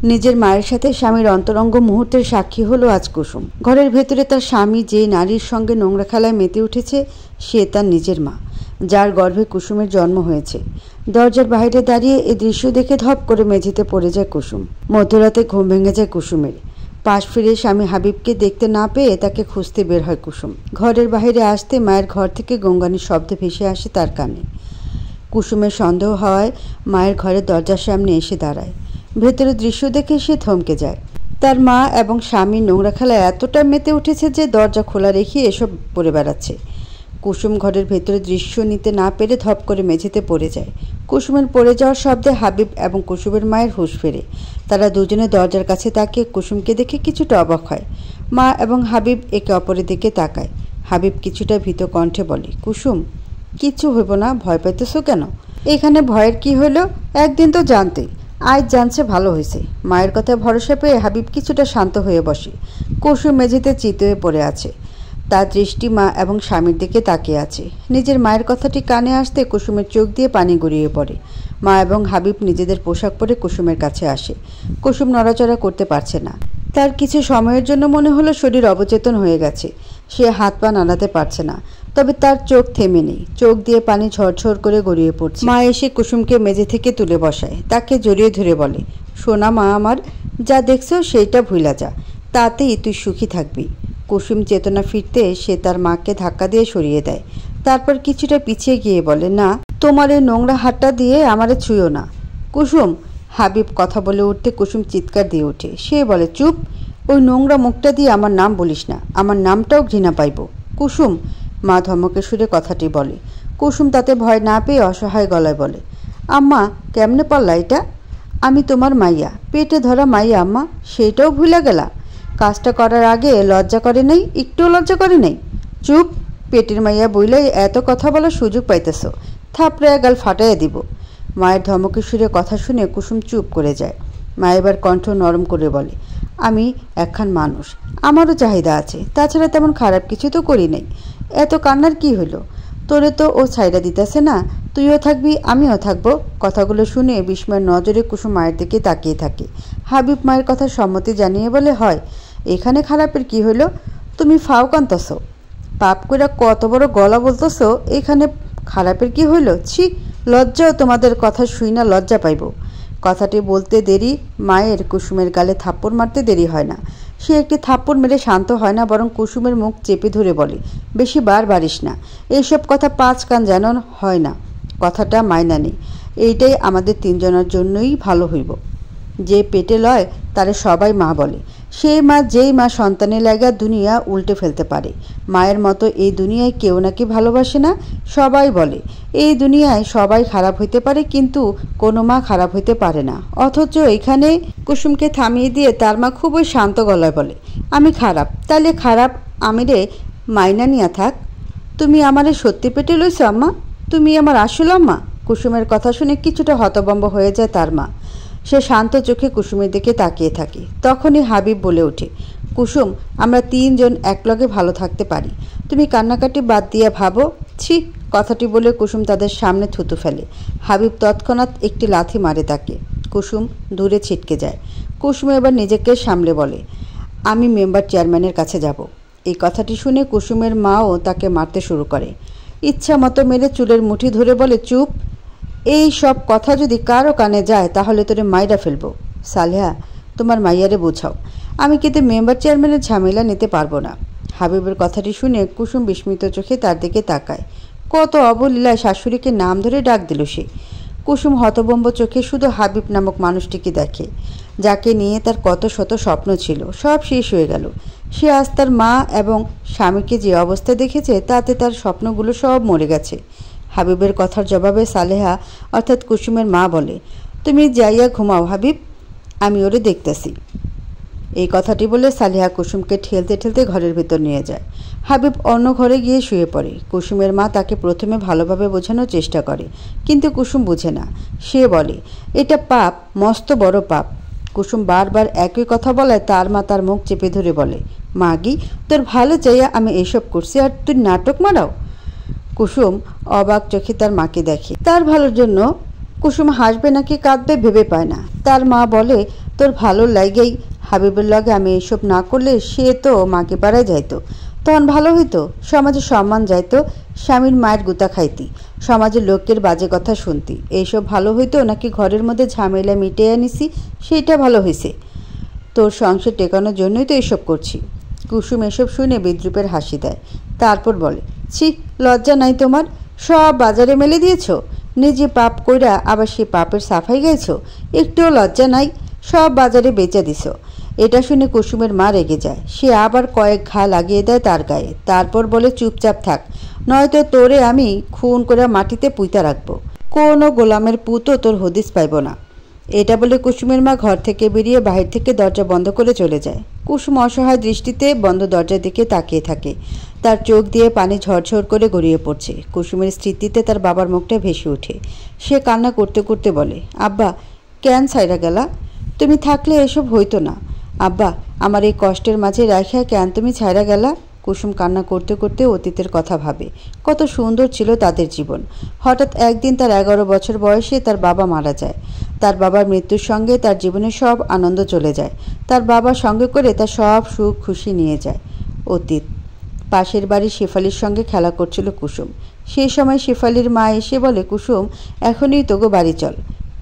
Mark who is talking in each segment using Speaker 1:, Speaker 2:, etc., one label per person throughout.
Speaker 1: নিজের মায়ের সাথে স্বামীর অন্তরঙ্গ মুহূর্তের সাক্ষী হলো আজ কুসুম। ঘরের ভেতরে তার স্বামী যে নারীর সঙ্গে নোংরা খেলায় মেতে উঠেছে সে তার নিজের মা, যার গর্ভে কুসুমের জন্ম হয়েছে। দরজার বাইরে দাঁড়িয়ে এই দৃশ্য দেখে ধপ করে মেঝেতে পড়ে যায় কুসুম। মধ্যরাতে ঘুম ভেঙে যায় কুসুমের। পাশ ফিরে স্বামী হাবিবকে দেখতে না পেয়ে তাকে খুঁজতে বের হয় কুসুম। ঘরের বাইরে আসতে মায়ের ঘর থেকে গঙ্গানির শব্দ ভেসে আসে তার কানে। কুসুমের সন্দেহ হওয়ায় মায়ের ঘরের দরজার সামনে এসে দাঁড়ায়। ভেতরের দৃশ্য দেখে সে থমকে যায়। তার মা এবং স্বামী নোংরা খেলায় এতটা মেতে উঠেছে যে দরজা খোলা রেখে এসব পড়ে বেড়াচ্ছে। কুসুম ঘরের ভেতরে দৃশ্য নিতে না পেরে ধপ করে মেঝেতে পড়ে যায়। কুসুমের পড়ে যাওয়ার শব্দে হাবিব এবং কুসুমের মায়ের হুঁশ ফেরে। তারা দুজনে দরজার কাছে তাকিয়ে কুসুমকে দেখে কিছুটা অবাক হয়। মা এবং হাবিব একে অপরের দিকে তাকায়। হাবিব কিছুটা ভীত কণ্ঠে বলে, কুসুম, কিচ্ছু হইব না, ভয় পাইতেছো কেন? এখানে ভয়ের কি হলো? একদিন তো জানতেই, আজ জানছে ভালো হয়েছে। মায়ের কথায় ভরসা পেয়ে হাবিব কিছুটা শান্ত হয়ে বসে। কুসুম মেঝেতে চিত হয়ে পড়ে আছে। তার দৃষ্টি মা এবং স্বামীর দিকে তাকিয়ে আছে। নিজের মায়ের কথাটি কানে আসতে কুসুমের চোখ দিয়ে পানি গড়িয়ে পড়ে। মা এবং হাবিব নিজেদের পোশাক পরে কুসুমের কাছে আসে। কুসুম নড়াচড়া করতে পারছে না। তার কিছু সময়ের জন্য মনে হলো শরীর অবচেতন হয়ে গেছে। সে হাত পা নাড়াতে পারছে না, তবে তার চোখ থেমে নেই। চোখ দিয়ে পানি ঝরঝর করে গড়িয়ে পড়ছে। মা এসে কুসুমকে মেঝে থেকে তুলে বসায়। তাকে জড়িয়ে ধরে বলে, সোনা মা আমার, যা দেখছো সেইটা ভুলা যা, তাতেই তুই সুখী থাকবি। কুসুম চেতনা ফিরতে সে তার মাকে ধাক্কা দিয়ে সরিয়ে দেয়। তারপর কিছুটা পিছিয়ে গিয়ে বলে, না, তোমার এই নোংরা হাতটা দিয়ে আমারে ছুঁয়ো না। কুসুম, হাবিব কথা বলে উঠতে কুসুম চিৎকার দিয়ে ওঠে। সে বলে, চুপ, ওই নোংরা মুখটা দিয়ে আমার নাম বলিস না, আমার নামটাও ঘৃণা পাইব। কুসুম, মা ধমকে সুরে কথাটি বলে। কুসুম তাতে ভয় না পেয়ে অসহায় গলায় বলে, আম্মা, কেমনে পারলা এটা? আমি তোমার মাইয়া, পেটে ধরা মাইয়া আম্মা, সেইটাও ভুলে গেলা? কাজটা করার আগে লজ্জা করে নাই? একটুও লজ্জা করে নাই? চুপ, পেটের মাইয়া বইলাই এত কথা বলার সুযোগ পাইতেছ, থাপড়ে গাল ফাটাইয়া দিব। মায়ের ধমকে সুরে কথা শুনে কুসুম চুপ করে যায়। মা এবার কণ্ঠ নরম করে বলে, আমি একখান মানুষ, আমারও চাহিদা আছে, তাছাড়া তেমন খারাপ কিছু তো করি নাই। এত কান্নার কি হইল? তোরে তো ও ছাইড়া দিতেছে না, তুইও থাকবি আমিও থাকবো। কথাগুলো শুনে বিস্ময়ের নজরে কুসুম মায়ের দিকে তাকিয়ে থাকে। হাবিব মায়ের কথা সম্মতি জানিয়ে বলে, হয়, এখানে খারাপের কি হইল? তুমি ফাও কান্তছ, পাপ কইরা কত বড় গলা বলতেছ, এখানে খারাপের কি হইল? ছি, লজ্জাও তোমাদের কথা শুই না লজ্জা পাইব। কথাটি বলতে দেরি মায়ের কুসুমের গালে থাপ্পড় মারতে দেরি হয় না। সে একটি থাপ্পড় মেরে শান্ত হয় না, বরং কুসুমের মুখ চেপে ধরে বলে, বেশি বার বাড়িস না, এইসব কথা পাঁচ কান যেন হয় না। কথাটা মাইনা নেই, এইটাই আমাদের তিনজনের জন্যই ভালো হইব। যে পেটে লয় তারে সবাই মা বলে। সেই মা যেই মা সন্তানের লাগা দুনিয়া উল্টে ফেলতে পারে। মায়ের মতো এই দুনিয়ায় কেউ নাকি ভালোবাসে না। সবাই বলে এই দুনিয়ায় সবাই খারাপ হইতে পারে, কিন্তু কোনো মা খারাপ হইতে পারে না। অথচ এখানে কুসুমকে থামিয়ে দিয়ে তার মা খুবই শান্ত গলায় বলে, আমি খারাপ, তাহলে খারাপ আমিরে মাইনা নিয়া থাক। তুমি আমারে সত্যি পেটে লইছ আম্মা? তুমি আমার আসল আম্মা? কুসুমের কথা শুনে কিছুটা হতভম্ব হয়ে যায় তার মা। সে শান্ত চোখে কুসুমের দিকে তাকিয়ে থাকে। তখনই হাবিব বলে ওঠে, কুসুম, আমরা তিনজন একলগে ভালো থাকতে পারি, তুমি কান্নাকাটি বাদ দিয়ে ভাবো। ছি! কথাটি বলে কুসুম তাদের সামনে থুতু ফেলে। হাবিব তৎক্ষণাৎ একটি লাথি মারে তাকে। কুসুম দূরে ছিটকে যায়। কুসুম এবার নিজেকে সামলে বলে, আমি মেম্বার চেয়ারম্যানের কাছে যাব। এই কথাটি শুনে কুসুমের মাও তাকে মারতে শুরু করে। ইচ্ছা মতো মেরে চুলের মুঠি ধরে বলে, চুপ, এই সব কথা যদি কারো কানে যায় তাহলে তোরে মাইরা ফেলবো। সালেহা, তোমার মাইয়ারে বোঝাও, আমি কিন্তু মেম্বার চেয়ারম্যানের ঝামেলা নিতে পারবো না। হাবিবের কথাটি শুনে কুসুম বিস্মিত চোখে তার দিকে তাকায়। কত অবলীলায় শাশুড়িকে নাম ধরে ডাক দিল সে। কুসুম হতভম্ব চোখে শুধু হাবিব নামক মানুষটিকে দেখে, যাকে নিয়ে তার কত শত স্বপ্ন ছিল, সব শেষ হয়ে গেল। সে আজ তার মা এবং স্বামীকে যে অবস্থা দেখেছে তাতে তার স্বপ্নগুলো সব মরে গেছে। হাবিবের কথার জবাবে সালেহা অর্থাৎ কুসুমের মা বলে, তুমি যাইয়া ঘুমাও হাবিব, আমি ওরে দেখতেছি। এই কথাটি বলে সালেহা কুসুমকে ঠেলতে ঠেলতে ঘরের ভেতর নিয়ে যায়। হাবিব অন্য ঘরে গিয়ে শুয়ে পড়ে। কুসুমের মা তাকে প্রথমে ভালোভাবে বোঝানোর চেষ্টা করে, কিন্তু কুসুম বুঝে না। সে বলে, এটা পাপ, মস্ত বড় পাপ। কুসুম বারবার একই কথা বলায় তার মা তার মুখ চেপে ধরে বলে, মাগি, তোর ভালো চাইয়া আমি এইসব করছি আর তুই নাটক মারাও? কুসুম অবাক চোখে তার মাকে দেখে। তার ভালোর জন্য কুসুম হাসবে নাকি কাঁদবে ভেবে পায় না। তার মা বলে, তোর ভালো লাগেই হাবিবের লগে আমি এসব না করলে সে তো মাকে পাড়ায় যাইতো, তখন ভালো হইতো, সমাজে সম্মান যাইতো, স্বামীর মায়ের গুতা খাইতি, সমাজের লোকের বাজে কথা শুনতি, এইসব ভালো হইতো নাকি ঘরের মধ্যে ঝামেলা মিটিয়ে আনিছি সেইটা ভালো হয়েছে? তোর সংসার টেকানোর জন্যই তো এসব করছি। কুসুম এসব শুনে বিদ্রুপের হাসি দেয়, তারপর বলে, ছি, লজ্জা নাই তোমার? সব বাজারে মেলে দিয়েছ, নিজে পাপ কইরা আবার সে পাপের সাফাই গাইছ, একটুও লজ্জা নাই? সব বাজারে বেচে দিছ। এটা শুনে কুসুমের মা রেগে যায়, সে আবার কয়েক ঘা লাগিয়ে দেয় তার গায়ে, তারপর বলে, চুপচাপ থাক, নয়তো তোরে আমি খুন করে মাটিতে পুঁতা রাখবো, কোনো গোলামের পুতও তোর হদিস পাইব না। এটা বলে কুসুমের মা ঘর থেকে বেরিয়ে বাহির থেকে দরজা বন্ধ করে চলে যায়। কুসুম অসহায় দৃষ্টিতে বন্ধ দরজার দিকে তাকিয়ে থাকে, তার চোখ দিয়ে পানি ঝরঝর করে গড়িয়ে পড়ছে। কুসুমের স্মৃতিতে তার বাবার মুখটা ভেসে ওঠে, সে কান্না করতে করতে বলে, আব্বা, কেন ছাইরা গেলা? তুমি থাকলে এসব হইতো না। আব্বা, আমার এই কষ্টের মাঝে রাখিয়া কেন তুমি ছাইরা গেলা? কুসুম কান্না করতে করতে অতীতের কথা ভাবে, কত সুন্দর ছিল তাদের জীবন। হঠাৎ একদিন তার 11 বছর বয়সে তার বাবা মারা যায়। তার বাবার মৃত্যুর সঙ্গে তার জীবনের সব আনন্দ চলে যায়, তার বাবা সঙ্গে করে তার সব সুখ খুশি নিয়ে যায়। অতীত। পাশের বাড়ির শেফালির সঙ্গে খেলা করছিল কুসুম। সেই সময় শেফালির মা এসে বলে, কুসুম, এখনই তোগো বাড়ি চল।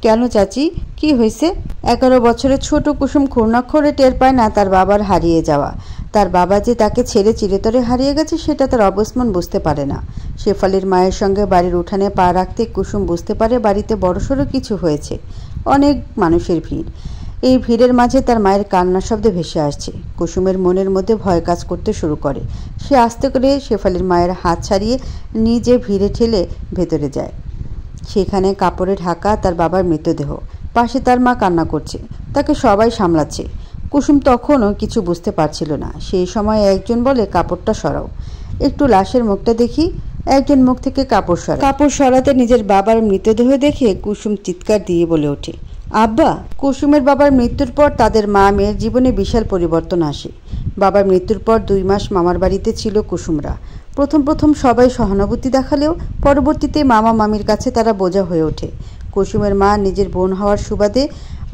Speaker 1: কেন চাচি, কি হয়েছে? 11 বছরের ছোট কুসুম ক্ষুর্ণাক্ষরে টের পায় না তার বাবার হারিয়ে যাওয়া। তার বাবা যে তাকে ছেড়ে চিরতরে হারিয়ে গেছে সেটা তার অবস্মান বুঝতে পারে না। শেফালির মায়ের সঙ্গে বাড়ির উঠানে পা রাখতে কুসুম বুঝতে পারে বাড়িতে বড়সড় কিছু হয়েছে। অনেক মানুষের ভিড়। এই ভিড়ের মাঝে তার মায়ের কান্নার শব্দ ভেসে আসছে। কুসুমের মনের মধ্যে ভয় কাজ করতে শুরু করে। সে আস্তে করে শেফালির মায়ের হাত ছাড়িয়ে নিজে ভিড়ে ঠেলে ভেতরে যায়। সেখানে কাপড়ে ঢাকা তার বাবার মৃতদেহ, পাশে তার মা কান্না করছে, তাকে সবাই সামলাচ্ছে। কুসুম তখনও কিছু বুঝতে পারছিল না। সেই সময় একজন বলে, কাপড়টা সরাও, একটু লাশের মুখটা দেখি। একজন মুখ থেকে কাপড় সরাতে নিজের বাবার মৃতদেহ দেখে কুসুম চিৎকার দিয়ে বলে ওঠে, আব্বা! কুসুমের বাবার মৃত্যুর পর তাদের মা মেয়ের জীবনে বিশাল পরিবর্তন আসে। বাবার মৃত্যুর পর 2 মাস মামার বাড়িতে ছিল কুসুমরা। প্রথম সবাই সহানুভূতি দেখালেও পরবর্তীতে মামা মামির কাছে তারা বোঝা হয়ে ওঠে। কুসুমের মা নিজের বোন হওয়ার সুবাদে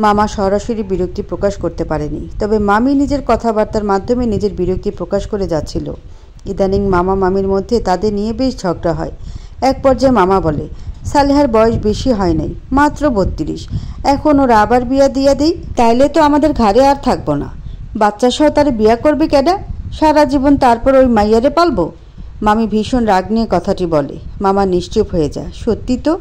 Speaker 1: মামা সরাসরি বিরক্তি প্রকাশ করতে পারেনি, তবে মামি নিজের কথাবার্তার মাধ্যমে নিজের বিরক্তি প্রকাশ করে যাচ্ছিল। ইদানিং মামা মামির মধ্যে তাদের নিয়ে বেশ ঝগড়া হয়। এক পর্যায়ে মামা বলে, সালেহার বয়স বেশি হয় নাই, মাত্র 32, এখন ওর আবার বিয়া দিয়া দেই, তাইলে তো আমাদের ঘরে আর থাকবো না। বাচ্চা সহ তার বিয়া করবে কেডা? সারা জীবন তারপর ওই মাইয়ারে পালবো? মামি ভীষণ রাগ নিয়ে কথাটি বলে। মামা নিশ্চুপ হয়ে যায়। সত্যি তো,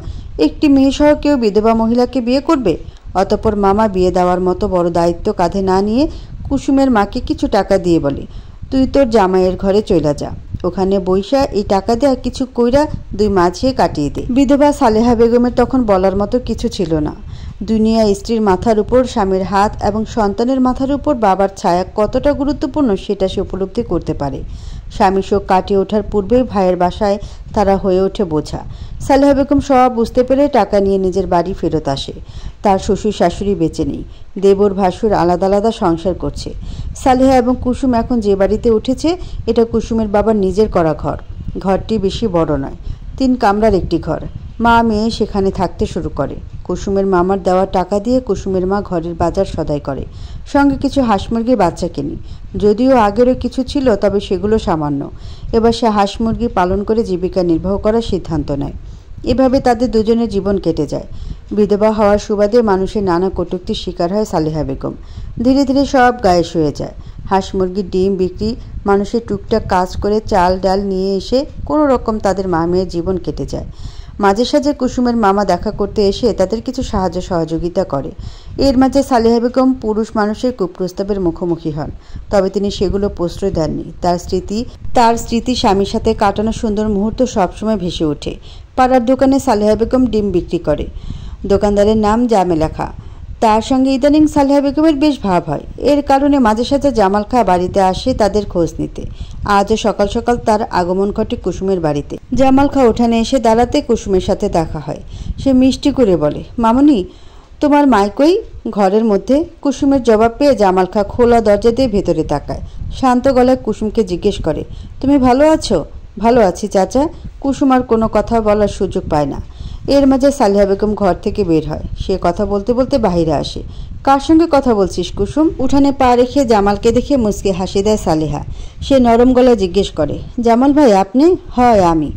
Speaker 1: একটি মেয়ে সহ কেউ বিধবা মহিলাকে বিয়ে করবে? অতঃপর মামা বিয়ে দেওয়ার মতো বড় দায়িত্ব কাঁধে না নিয়ে কুসুমের মাকে কিছু টাকা দিয়ে বলে, তুই তোর জামাইয়ের ঘরে চইলা যা, ওখানে বইসা এই টাকা দেয়া কিছু কইরা 2 মাঝে কাটিয়ে দে। বিধবা সালেহা বেগমের তখন বলার মতো কিছু ছিল না। দুনিয়া স্ত্রীর মাথার উপর স্বামীর হাত এবং সন্তানের মাথার উপর বাবার ছায়া কতটা গুরুত্বপূর্ণ সেটা সে উপলব্ধি করতে পারে। স্বামী শোক কাটিয়ে ওঠার পূর্বেই ভাইয়ের বাসায় তারা হয়ে ওঠে বোঝা। সালেহা বেগম সব বুঝতে পেরে টাকা নিয়ে নিজের বাড়ি ফেরত আসে। তার শ্বশুর শাশুড়ি বেঁচে নেই, দেবর ভাসুর আলাদা আলাদা সংসার করছে। সালেহা এবং কুসুম এখন যে বাড়িতে উঠেছে এটা কুসুমের বাবার নিজের করা ঘর। ঘরটি বেশি বড় নয়, 3 কামরার একটি ঘর। মা মেয়ে সেখানে থাকতে শুরু করে। কুসুমের মামার দেওয়া টাকা দিয়ে কুসুমের মা ঘরের বাজার সদাই করে, সঙ্গে কিছু হাঁস মুরগির বাচ্চা কেনে। যদিও আগেরও কিছু ছিল, তবে সেগুলো সামান্য। এবার সে হাঁস মুরগি পালন করে জীবিকা নির্বাহ করার সিদ্ধান্ত নেয়। এভাবে তাদের দুজনের জীবন কেটে যায়। বিধবা হওয়ার সুবাদে মানুষের নানা কটূক্তির শিকার হয় সালেহা বেগম। ধীরে ধীরে সব গায়েস হয়ে যায়। হাঁস মুরগির ডিম বিক্রি, মানুষের টুকটাক কাজ করে চাল ডাল নিয়ে এসে কোনো রকম তাদের মা মেয়ের জীবন কেটে যায়। মাঝে সাঝে কুসুমের মামা দেখা করতে এসে তাদের কিছু সাহায্য সহযোগিতা করে। এর মাঝে সালেহা বেগম পুরুষ মানুষের কুপ্রস্তাবের মুখোমুখি হন, তবে তিনি সেগুলো প্রশ্রয় দেননি। তার স্মৃতি স্বামীর সাথে কাটানো সুন্দর মুহূর্ত সবসময় ভেসে ওঠে। পাড়ার দোকানে সালেহা বেগম ডিম বিক্রি করে। দোকানদারের নাম জামেলা খা। তার সঙ্গে ইদানিং সালেহা বেগমের বেশ ভাব হয়। এর কারণে মাঝে সাঝে জামাল খা বাড়িতে আসে তাদের খোঁজ নিতে। আজও সকাল সকাল তার আগমন ঘটে কুসুমের বাড়িতে। জামাল খা উঠানে এসে দাঁড়াতে কুসুমের সাথে দেখা হয়। সে মিষ্টি করে বলে, মামনি, তোমার মাইকই ঘরের মধ্যে? কুসুমের জবাব পেয়ে জামাল খা খোলা দরজা দিয়ে ভেতরে তাকায়। শান্ত গলায় কুসুমকে জিজ্ঞেস করে, তুমি ভালো আছো? ভালো আছি চাচা। কুসুম আর কোনো কথা বলার সুযোগ পায় না। এর মাঝে সালেহা বেগম ঘর থেকে বের হয়। সে কথা বলতে বলতে বাহিরে আসে। কার সঙ্গে কথা বলছিস কুসুম? উঠানে পা রেখে জামালকে দেখে মুচকে হাসি দেয় সালেহা। সে নরম গলায় জিজ্ঞেস করে, জামাল ভাই আপনি? হয় আমি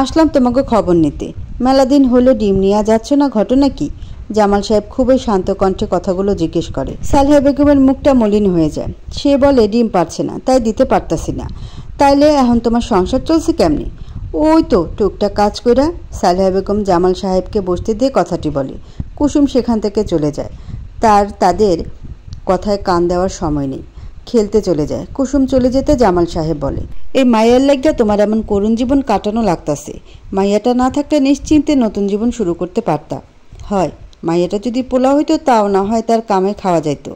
Speaker 1: আসলাম তোমাকে খবর নিতে। মেলা দিন হলো ডিম নিয়ে যাচ্ছ না, ঘটনা কি? জামাল সাহেব খুবই শান্ত কণ্ঠে কথাগুলো জিজ্ঞেস করে। সালেহা বেগমের মুখটা মলিন হয়ে যায়। সে বলে, ডিম পারছে না তাই দিতে পারতাছি না। তাইলে এখন তোমার সংসার চলছে কেমনি? ওই তো টুকটাক কাজ কইরা। সালেহা বেগম জামাল সাহেবকে বসতে দিয়ে কথাটি বলে। কুসুম সেখান থেকে চলে যায়। তাদের কথায় কান দেওয়ার সময় নেই, খেলতে চলে যায়। কুসুম চলে যেতে জামাল সাহেব বলে, এই মাইয়ার লাগিয়া তোমার এমন করুণ জীবন কাটানো লাগতাছে। মাইয়াটা না থাকলে নিশ্চিন্তে নতুন জীবন শুরু করতে পারতা। হয় মাইয়াটা যদি পোলা হইতো, তাও না হয় তার কামে খাওয়া যাইত।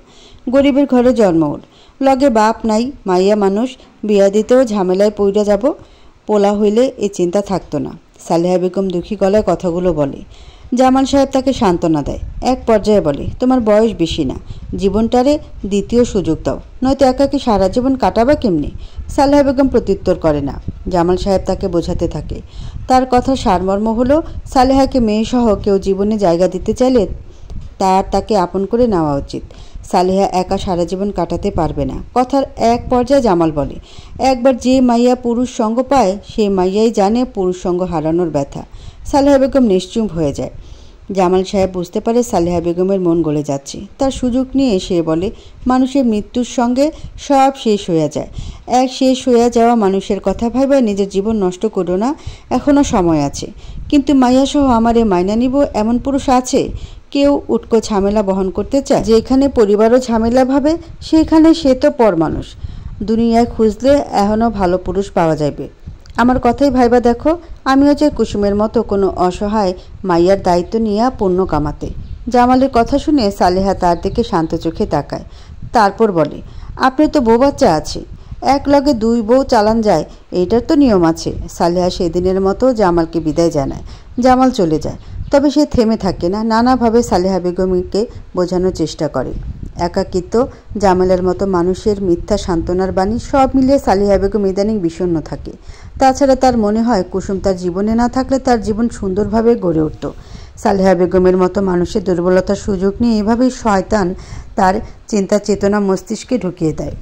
Speaker 1: গরিবের ঘরে জন্ম ওর, লগে বাপ নাই, মাইয়া মানুষ, বিয়া দিতেও ঝামেলায় পইড়া যাব। পোলা হইলে এই চিন্তা থাকতো না। সালেহা বেগম দুঃখী গলায় কথাগুলো বলে। জামাল সাহেব তাকে সান্ত্বনা দেয়। এক পর্যায়ে বলে, তোমার বয়স বেশি না, জীবনটারে দ্বিতীয় সুযোগ দাও, নয়তো একাকি সারা জীবন কাটাবা কেমনি? সালেহা বেগম প্রত্যুত্তর করে না। জামাল সাহেব তাকে বোঝাতে থাকে। তার কথা সারমর্ম হলো, সালেহাকে মেয়েসহ কেউ জীবনে জায়গা দিতে চাইলে তাকে আপন করে নেওয়া উচিত। সালেহা একা সারা জীবন কাটাতে পারবে না। কথার এক পর্যায়ে জামাল বলে, একবার যে মাইয়া পুরুষ সঙ্গ পায় সে মাইয়াই জানে পুরুষ সঙ্গ হারানোর ব্যথা। সালেহা বেগম নিশ্চুপ হয়ে যায়। জামাল সাহেব বুঝতে পারে সালেহা বেগমের মন গলে যাচ্ছে। তার সুযোগ নিয়ে সে বলে, মানুষের মৃত্যুর সঙ্গে সব শেষ হয়ে যায়। এক শেষ হয়ে যাওয়া মানুষের কথা ভাইবা নিজের জীবন নষ্ট করো না, এখনও সময় আছে। কিন্তু মাইয়াসহ আমারে মাইনা নিব এমন পুরুষ আছে? কেউ উটকো ঝামেলা বহন করতে চায়? যেখানে পরিবারও ঝামেলা ভাবে সেখানে সে তো পর মানুষ। দুনিয়ায় খুঁজলে এখনও ভালো পুরুষ পাওয়া যাবে। আমার কথাই ভাইবা দেখো, আমিও চাই কুসুমের মতো কোনো অসহায় মাইয়ার দায়িত্ব নিয়ে পুণ্য কামাতে। জামালের কথা শুনে সালেহা তার দিকে শান্ত চোখে তাকায়। তারপর বলে, আপনার তো বউ বাচ্চা আছে, এক লগে দুই বউ চালান যায়, এইটার তো নিয়ম আছে। সালেহা সেদিনের মতো জামালকে বিদায় জানায়। জামাল চলে যায়। তবে সে থেমে থাকে না, নানাভাবে সালেহা বেগমকে বোঝানোর চেষ্টা করে। একাকিত্ব, জামালের মতো মানুষের মিথ্যা সান্ত্বনার বাণী সব মিলিয়ে সালেহা বেগম ইদানিং বিষণ্ণ থাকে। তাছাড়া তার মনে হয় কুসুম তার জীবনে না থাকলে তার জীবন সুন্দরভাবে গড়ে উঠত। সালেহা বেগমের মতো মানুষের দুর্বলতার সুযোগ নিয়ে এভাবেই শয়তান তার চিন্তা চেতনা মস্তিষ্কে ঢুকিয়ে দেয়।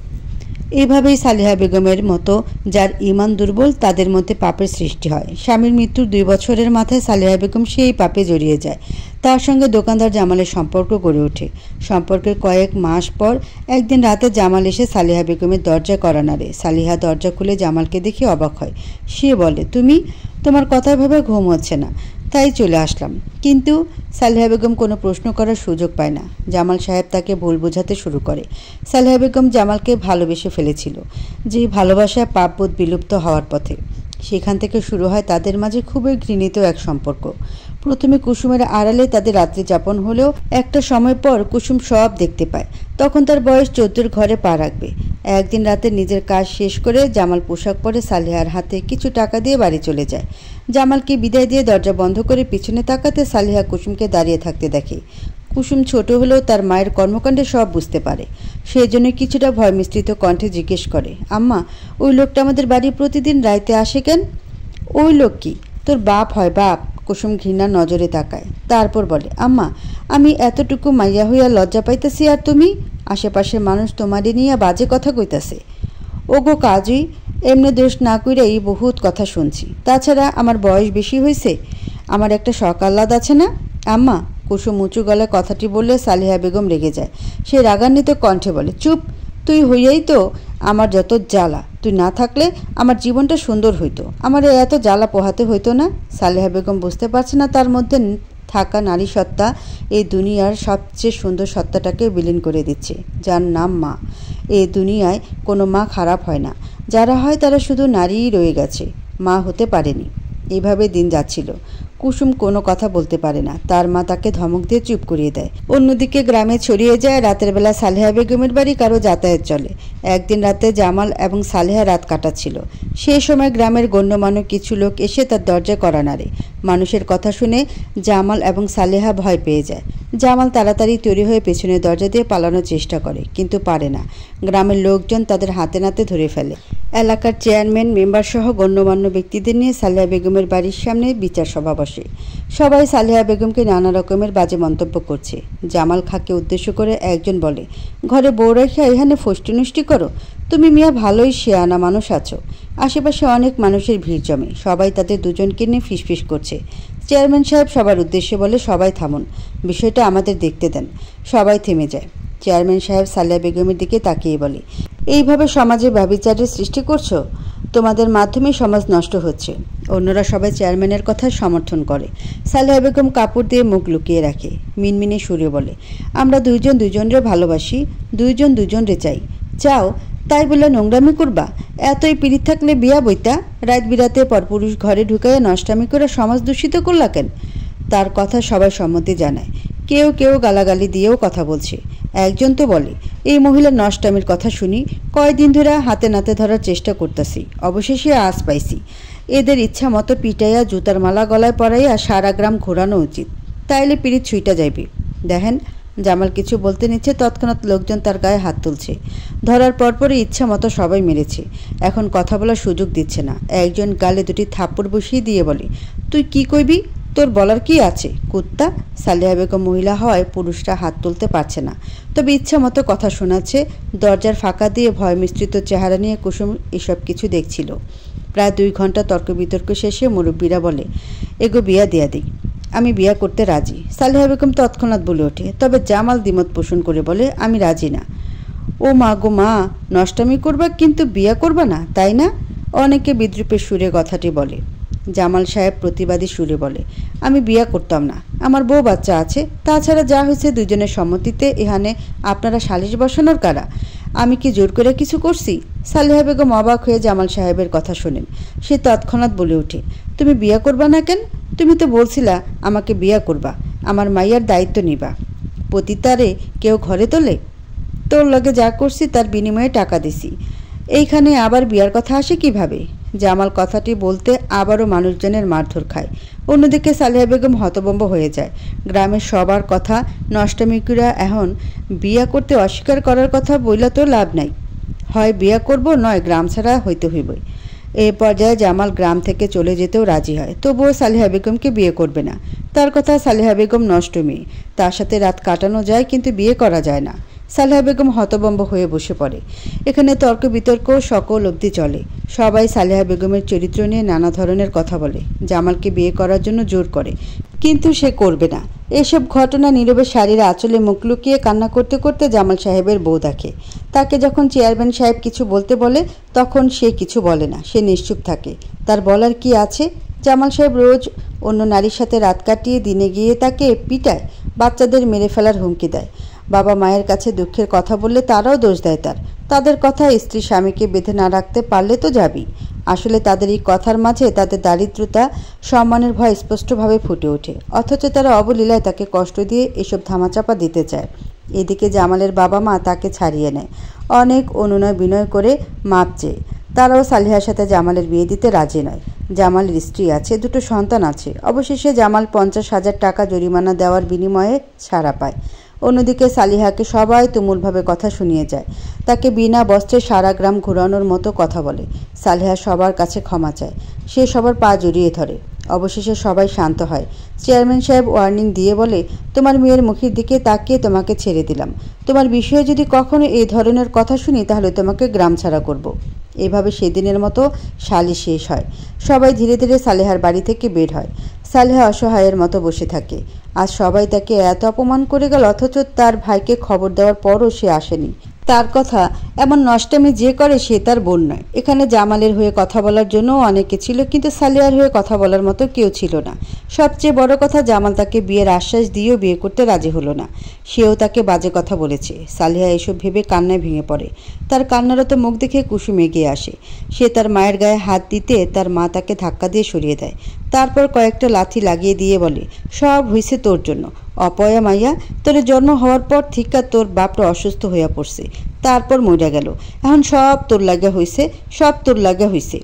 Speaker 1: এইভাবেই সালেহা বেগমের মতো যার ঈমান দুর্বল তাদের মধ্যে পাপের সৃষ্টি হয়। স্বামীর মৃত্যুর 2 বছরের মাথায় সালেহা বেগম সেই পাপে জড়িয়ে যায়। তার সঙ্গে দোকানদার জামালের সম্পর্ক গড়ে ওঠে। সম্পর্কের কয়েক মাস পর একদিন রাতে জামাল এসে সালেহা বেগমের দরজা কড়া নাড়ে। সালেহা দরজা খুলে জামালকে দেখে অবাক হয়। সে বলে, তুমি? তোমার কথা ভেবে ঘুম হচ্ছে না, তাই চলে আসলাম। কিন্তু সালেহা বেগম কোনো প্রশ্ন করার সুযোগ পায় না। জামাল সাহেব তাকে ভুল বোঝাতে শুরু করে। সালেহা বেগম জামালকে ভালোবেসে ফেলেছিল, যে ভালোবাসা পাপবোধ বিলুপ্ত হওয়ার পথে। সেখান থেকে শুরু হয় তাদের মাঝে খুবই ঘৃণিত এক সম্পর্ক। প্রথমে কুসুমের আড়ালে তাদের রাত্রি যাপন হলেও একটা সময় পর কুসুম সব দেখতে পায়। তখন তার বয়স 14 ঘরে পা রাখবে। একদিন রাতে নিজের কাজ শেষ করে জামাল পোশাক পরে সালেহার হাতে কিছু টাকা দিয়ে বাড়ি চলে যায়। জামালকে বিদায় দিয়ে দরজা বন্ধ করে পিছনে তাকাতে সালেহা কুসুমকে দাঁড়িয়ে থাকতে দেখে। কুসুম ছোট হলেও তার মায়ের কর্মকাণ্ডে সব বুঝতে পারে। সেই জন্য কিছুটা ভয় মিশ্রিত কণ্ঠে জিজ্ঞেস করে, আম্মা, ওই লোকটা আমাদের বাড়ি প্রতিদিন রাইতে আসে কেন? ওই লোক কি? তোর বাপ হয় বাপ। কুসুম ঘৃণার নজরে তাকায়। তারপর বলে, আম্মা, আমি এতটুকু মাইয়া হইয়া লজ্জা পাইতেছি, আর তুমি? আশেপাশের মানুষ তোমারে নিয়ে বাজে কথা কইতাছে। ওগো কাজই, এমনি দোষ না কইরাই বহুত কথা শুনছি। তাছাড়া আমার বয়স বেশি হয়েছে, আমার একটা শখ আহ্লাদ আছে না? আম্মা, কুসুম উঁচু গলায় কথাটি বললে সালেহা বেগম রেগে যায়। সে রাগান্বিত কণ্ঠে বলে, চুপ, তুই হইয়াই তো আমার যত জ্বালা। তুই না থাকলে আমার জীবনটা সুন্দর হইতো, আমার এত জ্বালা পোহাতে হইতো না। সালেহা বেগম বুঝতে পারছে না তার মধ্যে থাকা নারী সত্তা এই দুনিয়ার সবচেয়ে সুন্দর সত্তাটাকে বিলীন করে দিচ্ছে, যার নাম মা। এই দুনিয়ায় কোনো মা খারাপ হয় না, যারা হয় তারা শুধু নারীই রয়ে গেছে, মা হতে পারেনি। এইভাবে দিন যাচ্ছিল। কুসুম কোনো কথা বলতে পারে না। তার মা তাকে ধমক দিয়ে চুপ করিয়ে দেয়। অন্যদিকে গ্রামে ছড়িয়ে যায় রাতের বেলা সালেহা বেগমের বাড়ি কারো যাতায়াত চলে। একদিন রাতে জামাল এবং সালেহা রাত কাটাচ্ছিল। সেই সময় গ্রামের গণ্যমান্য কিছু লোক এসে তার দরজা কড়া নাড়ে। মানুষের কথা শুনে জামাল এবং সালেহা ভয় পেয়ে যায়। জামাল তাড়াতাড়ি তৈরি হয়ে পেছনের দরজা দিয়ে পালানোর চেষ্টা করে, কিন্তু পারে না। গ্রামের লোকজন তাদের হাতে নাতে ধরে ফেলে। এলাকার চেয়ারম্যান মেম্বার সহ গণ্যমান্য ব্যক্তিদের নিয়ে সালেহা বেগমের বাড়ির সামনে বিচার সভা বসে। সবাই সালেহা বেগমকে নানা রকমের বাজে মন্তব্য করছে। জামাল খাঁকে উদ্দেশ্য করে একজন বলে, ঘরে বউ রেখে এখানে ফষ্টি করো? তুমি মিয়া ভালোই শেয়ানা মানুষ আছো। আশেপাশে অনেক মানুষের ভিড় জমে, সবাই তাদের দুজনকে নিয়ে ফিসফিস করছে। চেয়ারম্যান সাহেব সবার উদ্দেশ্যে বলে, সবাই থামুন, বিষয়টা আমাদের দেখতে দেন। সবাই থেমে যায়। চেয়ারম্যান সাহেব সালেহা বেগমের দিকে তাকিয়ে বলে, এইভাবে সমাজে ব্যভিচারের সৃষ্টি করছো? তোমাদের মাধ্যমে সমাজ নষ্ট হচ্ছে। অন্যরা সবাই চেয়ারম্যানের কথা সমর্থন করে। সালেহা বেগম কাপড় দিয়ে মুখ লুকিয়ে রাখে, মিনমিনে সুরে বলে, আমরা দুইজন দুইজনরে ভালোবাসি, দুইজন দুইজনরে চাই। চাও তাই বলে নোংরামি করবা? এতই পিড়িত থাকলে বিয়া বইতা? রাত বিরাতে পরপুরুষ ঘরে ঢুকাইয়া নষ্টামি করে সমাজ দূষিত করলা কেন? তার কথা সবাই সম্মতি জানায়। কেউ কেউ গালাগালি দিয়েও কথা বলছে। একজন তো বলে, এই মহিলার নষ্টামির কথা শুনি কয়দিন ধরে হাতে নাতে ধরার চেষ্টা করতেছি, অবশেষে আজ পাইছি। এদের ইচ্ছা মতো পিটাইয়া জুতার মালা গলায় পরাইয়া সারা গ্রাম ঘোরানো উচিত, তাইলে পিড়িত ছুইটা যাইবে। দেখেন, জামাল কিছু বলতে নিচ্ছে, তৎক্ষণাৎ লোকজন তার গায়ে হাত তুলছে। ধরার পরপরই ইচ্ছা মতো সবাই মেরেছে, এখন কথা বলার সুযোগ দিচ্ছে না। একজন গালে দুটি থাপ্পড় বসিয়ে দিয়ে বলে, তুই কি কইবি? তোর বলার কি আছে কুত্তা? সালেহা বেগম মহিলা হওয়ায় পুরুষরা হাত তুলতে পারছে না, তবে ইচ্ছা মতো কথা শোনাচ্ছে। দরজার ফাঁকা দিয়ে ভয় মিশ্রিত চেহারা নিয়ে কুসুম এসব কিছু দেখছিল। প্রায় 2 ঘন্টা তর্ক বিতর্ক শেষে মুরব্বীরা বলে, এগো বিয়া দিয়া দিই, আমি বিয়া করতে রাজি। সালেহা বেগম তৎক্ষণাৎ বলে ওঠে, তবে জামাল দ্বিমত পোষণ করে বলে, আমি রাজি না। ও মা গো মা, নষ্টামি করবা কিন্তু বিয়া করবা না, তাই না? অনেকে বিদ্রুপের সুরে কথাটি বলে। জামাল সাহেব প্রতিবাদী সুরে বলে, আমি বিয়া করতাম না, আমার বউ বাচ্চা আছে। তাছাড়া যা হয়েছে দুজনের সম্মতিতে, এখানে আপনারা সালিশ বসানোর কারা? আমি কি জোর করে কিছু করছি? সালেহা বেগম অবাক হয়ে জামাল সাহেবের কথা শোনেন। সে তৎক্ষণাৎ বলে ওঠে, তুমি বিয়া করবা না কেন? তুমি তো বলছিলা আমাকে বিয়া করবা, আমার মাইয়ার দায়িত্ব নিবা। পতিতারে কেউ ঘরে তোলে? তোর লগে যা করছি তার বিনিময়ে টাকা দিছি, এইখানে আবার বিয়ার কথা আসে কিভাবে? জামাল কথাটি বলতে আবারও মানুষজনের মারধর খায়। অন্যদিকে সালেহা বেগম হতভম্ব হয়ে যায়। গ্রামের সবার কথা নষ্টামিকুরা এখন বিয়া করতে অস্বীকার করার কথা বইলা তো লাভ নাই, হয় বিয়া করব নয় গ্রাম ছাড়া হইতে হইবই। এ পর্যায়ে জামাল গ্রাম থেকে চলে যেতেও রাজি হয়, তবুও সালেহা বেগমকে বিয়ে করবে না। তার কথা, সালেহা বেগম নষ্ট মেয়ে, তার সাথে রাত কাটানো যায় কিন্তু বিয়ে করা যায় না। সালেহা বেগম হতভম্ব হয়ে বসে পড়ে। এখানে তর্ক বিতর্ক সকল অবধি চলে। সবাই সালেহা বেগমের চরিত্র নিয়ে নানা ধরনের কথা বলে, জামালকে বিয়ে করার জন্য জোর করে, কিন্তু সে করবে না। এসব ঘটনা নীরবে শাড়ির আঁচলে মুখ লুকিয়ে কান্না করতে করতে জামাল সাহেবের বউ দেখে। তাকে যখন চেয়ারম্যান সাহেব কিছু বলতে বলে তখন সে কিছু বলে না, সে নিশ্চুপ থাকে। তার বলার কি আছে? জামাল সাহেব রোজ অন্য নারীর সাথে রাত কাটিয়ে দিনে গিয়ে তাকে পিটায়, বাচ্চাদের মেরে ফেলার হুমকি দেয়। বাবা মায়ের কাছে দুঃখের কথা বললে তারাও দোষ দেয় তাদের কথা স্ত্রী স্বামীকে বেঁধে না রাখতে পারলে তো যাবি। আসলে তাদের এই কথার মাঝে তাদের দারিদ্রতা, সম্মানের ভয় স্পষ্টভাবে ফুটে ওঠে, অথচ তারা অবলীলায় তাকে কষ্ট দিয়ে এসব ধামাচাপা দিতে চায়। এদিকে জামালের বাবা মা তাকে ছাড়িয়ে নেয়, অনেক অনুনয় বিনয় করে মাপ চেয়ে। তারাও সালেহার সাথে জামালের বিয়ে দিতে রাজি নয়। জামালের স্ত্রী আছে, 2 সন্তান আছে। অবশেষে জামাল 50,000 টাকা জরিমানা দেওয়ার বিনিময়ে ছাড়া পায়। অন্যদিকে সালিহাকে সবাই তুমুলভাবে কথা শুনিয়ে যায়, তাকে বিনা বস্ত্রে সারা গ্রাম ঘোরানোর মতো কথা বলে। সালিহা সবার কাছে ক্ষমা চায়, সে সবার পা জড়িয়ে ধরে। অবশেষে সবাই শান্ত হয়। চেয়ারম্যান সাহেব ওয়ার্নিং দিয়ে বলে, তোমার মেয়ের মুখের দিকে তাকিয়ে তোমাকে ছেড়ে দিলাম। তোমার বিষয়ে যদি কখনো এই ধরনের কথা শুনি তাহলে তোমাকে গ্রাম ছাড়া করব। এভাবে সেদিনের মতো সালিশ শেষ হয়। সবাই ধীরে ধীরে সালেহার বাড়ি থেকে বের হয়। সালেহা অসহায়ের মতো বসে থাকে। আজ সবাই তাকে এত অপমান করে গেল, অথচ তার ভাইকে খবর দেওয়ার পরও সে আসেনি। তার কথা, এমন নষ্টামি যে করে সে তার বোন নয়। এখানে জামালের হয়ে কথা বলার জন্য অনেকে ছিল, কিন্তু সালেহার হয়ে কথা বলার মতো কেউ ছিল না। সবচেয়ে বড় কথা, জামাল তাকে বিয়ের আশ্বাস দিয়েও বিয়ে করতে রাজি হলো না, সেও তাকে বাজে কথা বলেছে। সালেহা এসব ভেবে কান্নায় ভেঙে পড়ে। তার কান্নারত মুখ দেখে কুসুম এগিয়ে আসে। সে তার মায়ের গায়ে হাত দিতে তার মা তাকে ধাক্কা দিয়ে সরিয়ে দেয়। তারপর কয়েকটা লাথি লাগিয়ে দিয়ে বলে, সব হয়েছে তোর জন্য, অপয়া মাইয়া, তোর জন্ম হওয়ার পর থিকা তোর বাপটা অসুস্থ হইয়া পড়ছে, তারপর মইরা গেল, এখন সব তোর লাগা হইছে, সব তোর লাগা হইছে।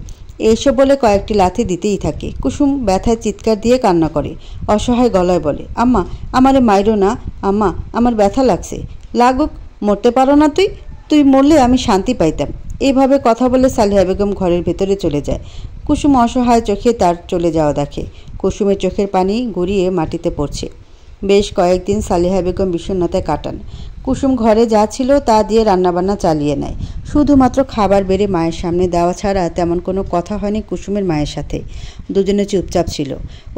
Speaker 1: এইসব বলে কয়েকটি লাথি দিতেই থাকে। কুসুম ব্যথায় চিৎকার দিয়ে কান্না করে, অসহায় গলায় বলে, আম্মা আমারে মাইরো না, আম্মা আমার ব্যথা লাগছে। লাগুক, মরতে পারো না তুই? তুই মরলে আমি শান্তি পাইতাম। এইভাবে কথা বলে সালেহা বেগম ঘরের ভেতরে চলে যায়। কুসুম অসহায় চোখে তার চলে যাওয়া দেখে। কুসুমের চোখের পানি গড়িয়ে মাটিতে পড়ছে। বেশ কয়েকদিন সালেহা বেগম বিষণ্ণতায় কাটান। কুসুম ঘরে যা ছিল তা দিয়ে রান্নাবান্না চালিয়ে নেয়। শুধুমাত্র খাবার বেড়ে মায়ের সামনে দেওয়া ছাড়া তেমন কোনো কথা হয়নি কুসুমের মায়ের সাথে। দুজনে চুপচাপ ছিল।